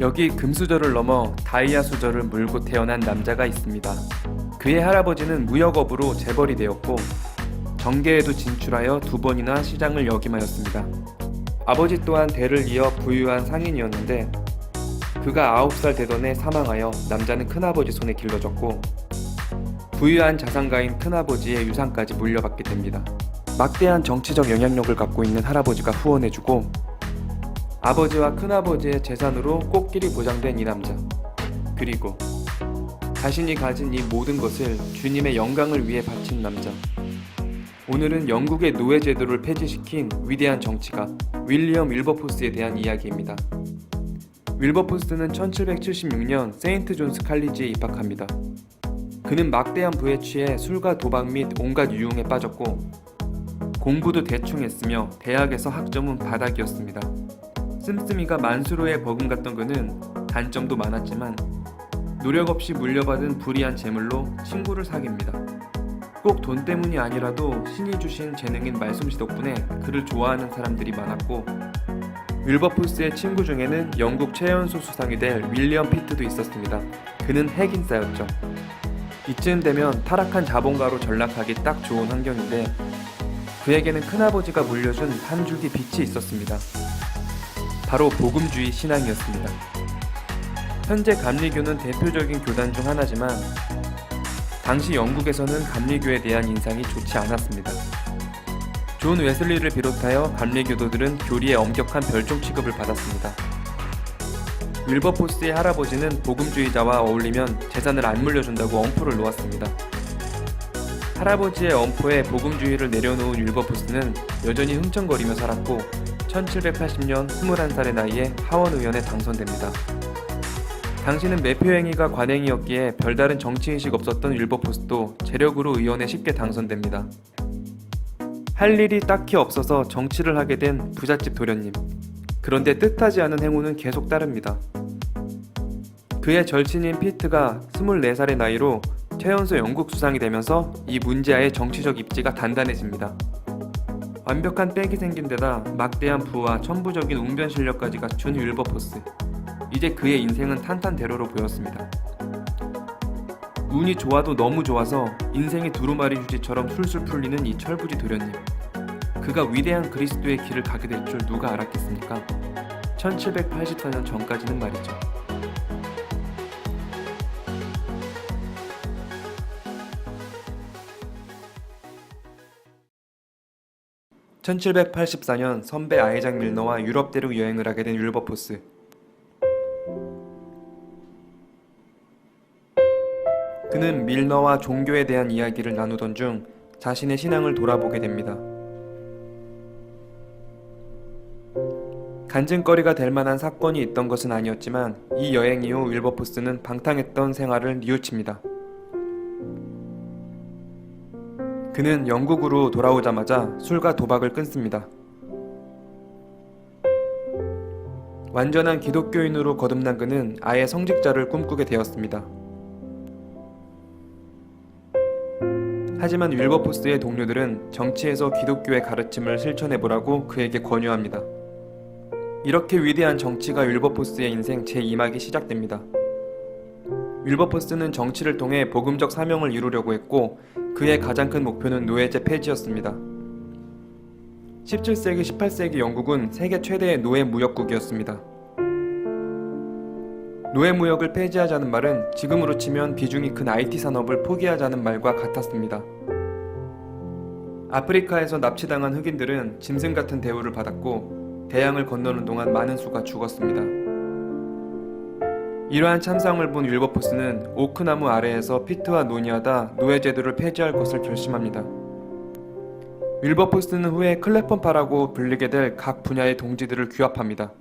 여기 금수저를 넘어 다이아 수저를 물고 태어난 남자가 있습니다. 그의 할아버지는 무역업으로 재벌이 되었고 정계에도 진출하여 2번이나 시장을 역임하였습니다. 아버지 또한 대를 이어 부유한 상인이었는데 그가 9살 되던 해 사망하여 남자는 큰아버지 손에 길러졌고 부유한 자산가인 큰아버지의 유산까지 물려받게 됩니다. 막대한 정치적 영향력을 갖고 있는 할아버지가 후원해주고 아버지와 큰아버지의 재산으로 꽃길이 보장된 이 남자, 그리고 자신이 가진 이 모든 것을 주님의 영광을 위해 바친 남자. 오늘은 영국의 노예 제도를 폐지시킨 위대한 정치가 윌리엄 윌버포스에 대한 이야기입니다. 윌버포스는 1776년 세인트 존스 칼리지에 입학합니다. 그는 막대한 부에 취해 술과 도박 및 온갖 유흥에 빠졌고 공부도 대충 했으며 대학에서 학점은 바닥이었습니다. 씀씀이가 만수르에 버금갔던 그는 단점도 많았지만 노력 없이 물려받은 불이한 재물로 친구를 사귀입니다. 꼭 돈 때문이 아니라도 신이 주신 재능인 말솜씨 덕분에 그를 좋아하는 사람들이 많았고 윌버포스의 친구 중에는 영국 최연소 수상이 될 윌리엄 피트도 있었습니다. 그는 핵인싸였죠. 이쯤 되면 타락한 자본가로 전락하기 딱 좋은 환경인데 그에게는 큰아버지가 물려준 한 줄기 빛이 있었습니다. 바로 복음주의 신앙이었습니다. 현재 감리교는 대표적인 교단 중 하나지만 당시 영국에서는 감리교에 대한 인상이 좋지 않았습니다. 존 웨슬리를 비롯하여 감리교도들은 교리에 엄격한 별종 취급을 받았습니다. 윌버포스의 할아버지는 복음주의자와 어울리면 재산을 안 물려준다고 엄포를 놓았습니다. 할아버지의 엄포에 복음주의를 내려놓은 윌버포스는 여전히 흥청거리며 살았고 1780년 21살의 나이에 하원의원에 당선됩니다. 당시는 매표행위가 관행이었기에 별다른 정치인식 없었던 윌버포스도 재력으로 의원에 쉽게 당선됩니다. 할 일이 딱히 없어서 정치를 하게 된 부잣집 도련님. 그런데 뜻하지 않은 행운은 계속 따릅니다. 그의 절친인 피트가 24살의 나이로 최연소 영국 수상이 되면서 이 문제아의 정치적 입지가 단단해집니다. 완벽한 백이 생긴 데다 막대한 부와 천부적인 웅변 실력까지 갖춘 윌버포스. 이제 그의 인생은 탄탄대로로 보였습니다. 운이 좋아도 너무 좋아서 인생이 두루마리 휴지처럼 술술 풀리는 이 철부지 도련님. 그가 위대한 그리스도의 길을 가게 될 줄 누가 알았겠습니까? 1784년 전까지는 말이죠. (1784년) 선배 아이작 밀너와 유럽 대륙 여행을 하게 된 윌버포스. 그는 밀너와 종교에 대한 이야기를 나누던 중 자신의 신앙을 돌아보게 됩니다. 간증거리가 될 만한 사건이 있던 것은 아니었지만 이 여행 이후 윌버포스는 방탕했던 생활을 뉘우칩니다. 그는 영국으로 돌아오자마자 술과 도박을 끊습니다. 완전한 기독교인으로 거듭난 그는 아예 성직자를 꿈꾸게 되었습니다. 하지만 윌버포스의 동료들은 정치에서 기독교의 가르침을 실천해보라고 그에게 권유합니다. 이렇게 위대한 정치가 윌버포스의 인생 제2막이 시작됩니다. 윌버포스는 정치를 통해 복음적 사명을 이루려고 했고 그의 가장 큰 목표는 노예제 폐지였습니다. 17세기, 18세기 영국은 세계 최대의 노예 무역국이었습니다. 노예 무역을 폐지하자는 말은 지금으로 치면 비중이 큰 IT 산업을 포기하자는 말과 같았습니다. 아프리카에서 납치당한 흑인들은 짐승 같은 대우를 받았고 대양을 건너는 동안 많은 수가 죽었습니다. 이러한 참상을 본 윌버포스는 오크나무 아래에서 피트와 논의하다 노예제도를 폐지할 것을 결심합니다. 윌버포스는 후에 클래펀파라고 불리게 될 각 분야의 동지들을 규합합니다.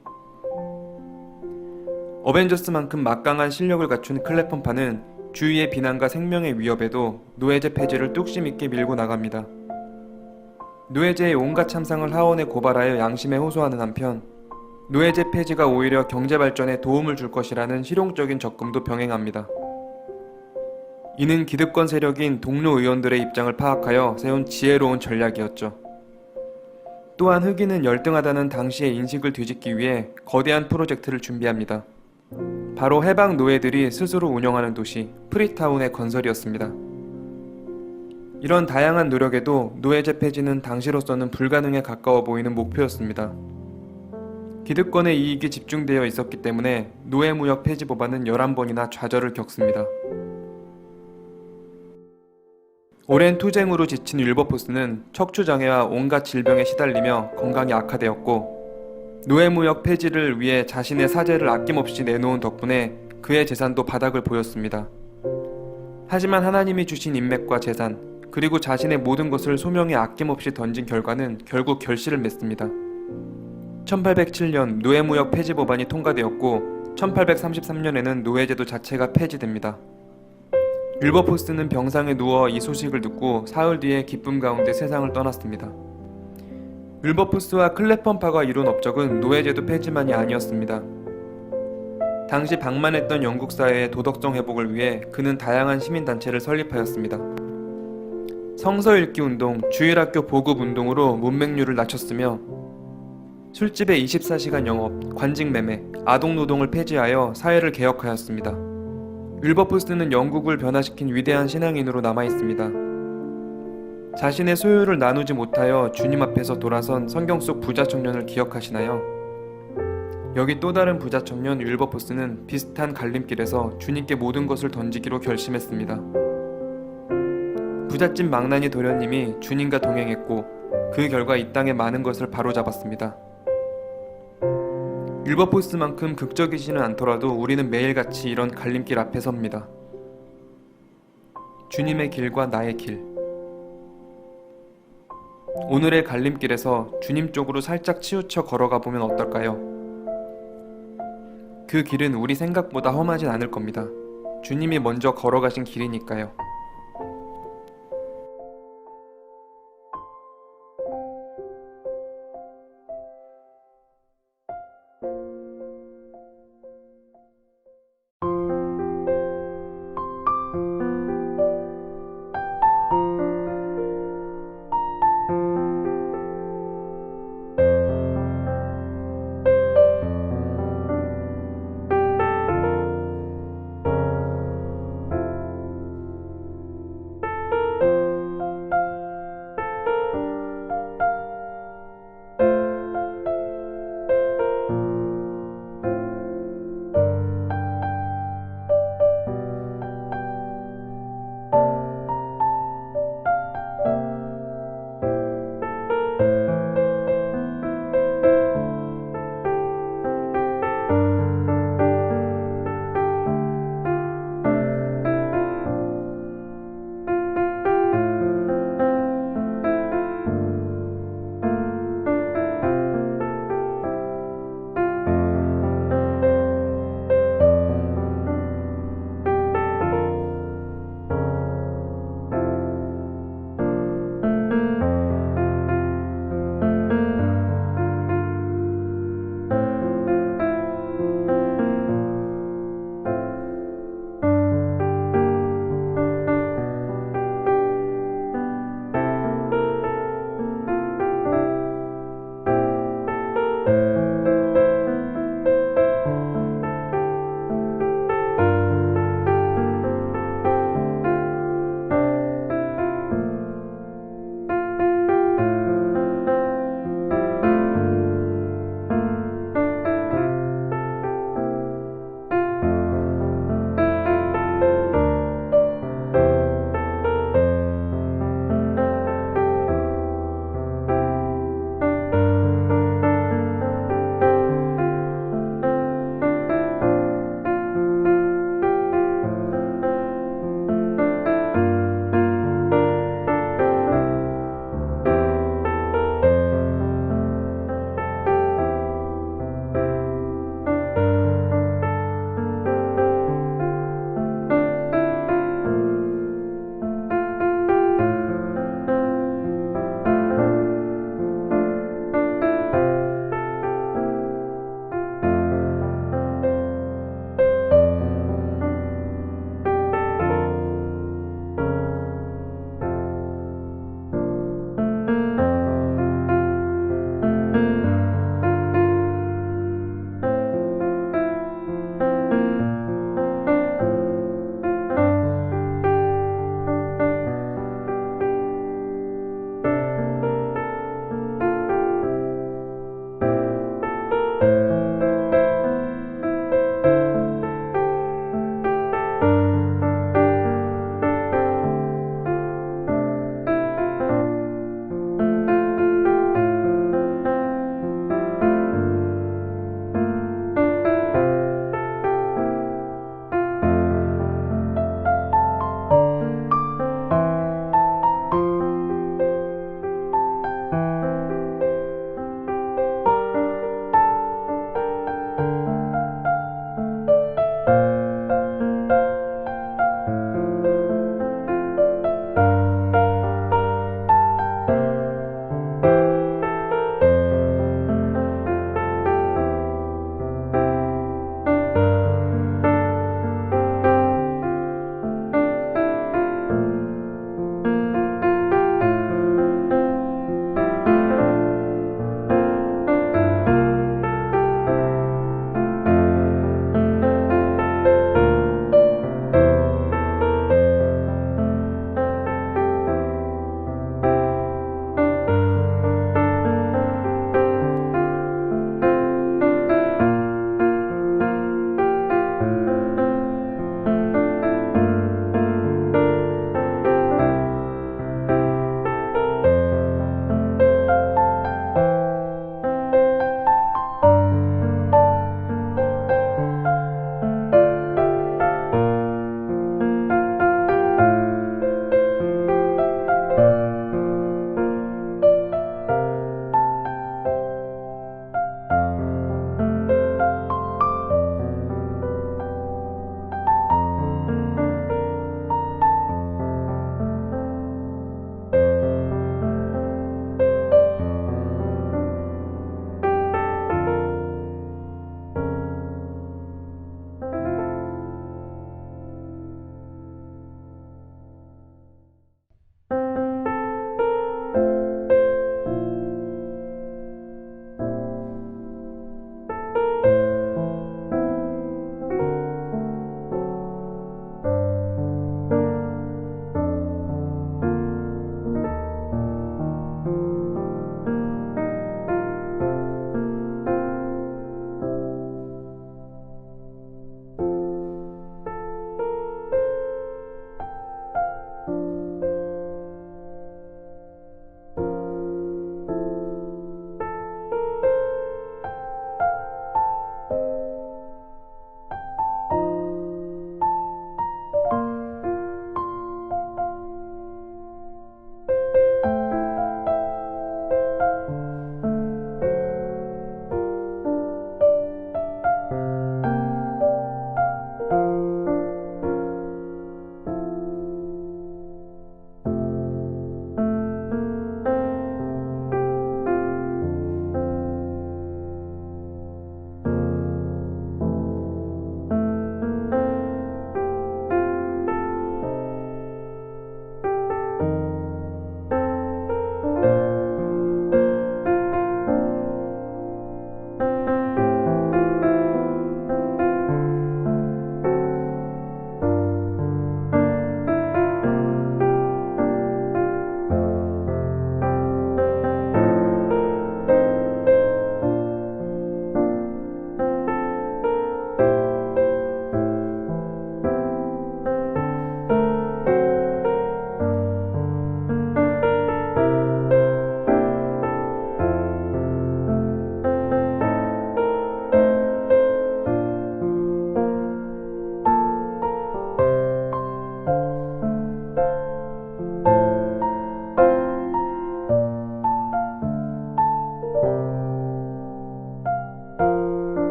어벤져스만큼 막강한 실력을 갖춘 클래펀파는 주위의 비난과 생명의 위협에도 노예제 폐지를 뚝심 있게 밀고 나갑니다. 노예제의 온갖 참상을 하원에 고발하여 양심에 호소하는 한편 노예제 폐지가 오히려 경제 발전에 도움을 줄 것이라는 실용적인 접근도 병행합니다. 이는 기득권 세력인 동료 의원들의 입장을 파악하여 세운 지혜로운 전략이었죠. 또한 흑인은 열등하다는 당시의 인식을 뒤집기 위해 거대한 프로젝트를 준비합니다. 바로 해방 노예들이 스스로 운영하는 도시 프리타운의 건설이었습니다. 이런 다양한 노력에도 노예제 폐지는 당시로서는 불가능에 가까워 보이는 목표였습니다. 기득권의 이익이 집중되어 있었기 때문에 노예무역 폐지 법안은 11번이나 좌절을 겪습니다. 오랜 투쟁으로 지친 윌버포스는 척추장애와 온갖 질병에 시달리며 건강이 악화되었고, 노예무역 폐지를 위해 자신의 사재를 아낌없이 내놓은 덕분에 그의 재산도 바닥을 보였습니다. 하지만 하나님이 주신 인맥과 재산, 그리고 자신의 모든 것을 소명에 아낌없이 던진 결과는 결국 결실을 맺습니다. 1807년 노예무역 폐지 법안이 통과되었고 1833년에는 노예제도 자체가 폐지됩니다. 윌버포스는 병상에 누워 이 소식을 듣고 사흘 뒤에 기쁨 가운데 세상을 떠났습니다. 윌버포스와 클레펀파가 이룬 업적은 노예제도 폐지만이 아니었습니다. 당시 방만했던 영국 사회의 도덕성 회복을 위해 그는 다양한 시민단체를 설립하였습니다. 성서 읽기 운동, 주일학교 보급 운동으로 문맹률을 낮췄으며 술집의 24시간 영업, 관직 매매, 아동 노동을 폐지하여 사회를 개혁하였습니다. 윌버포스는 영국을 변화시킨 위대한 신앙인으로 남아있습니다. 자신의 소유를 나누지 못하여 주님 앞에서 돌아선 성경 속 부자 청년을 기억하시나요? 여기 또 다른 부자 청년 윌버포스는 비슷한 갈림길에서 주님께 모든 것을 던지기로 결심했습니다. 부잣집 망나니 도련님이 주님과 동행했고 그 결과 이 땅의 많은 것을 바로잡았습니다. 윌버포스만큼 극적이지는 않더라도 우리는 매일같이 이런 갈림길 앞에 섭니다. 주님의 길과 나의 길. 오늘의 갈림길에서 주님 쪽으로 살짝 치우쳐 걸어가 보면 어떨까요? 그 길은 우리 생각보다 험하진 않을 겁니다. 주님이 먼저 걸어가신 길이니까요.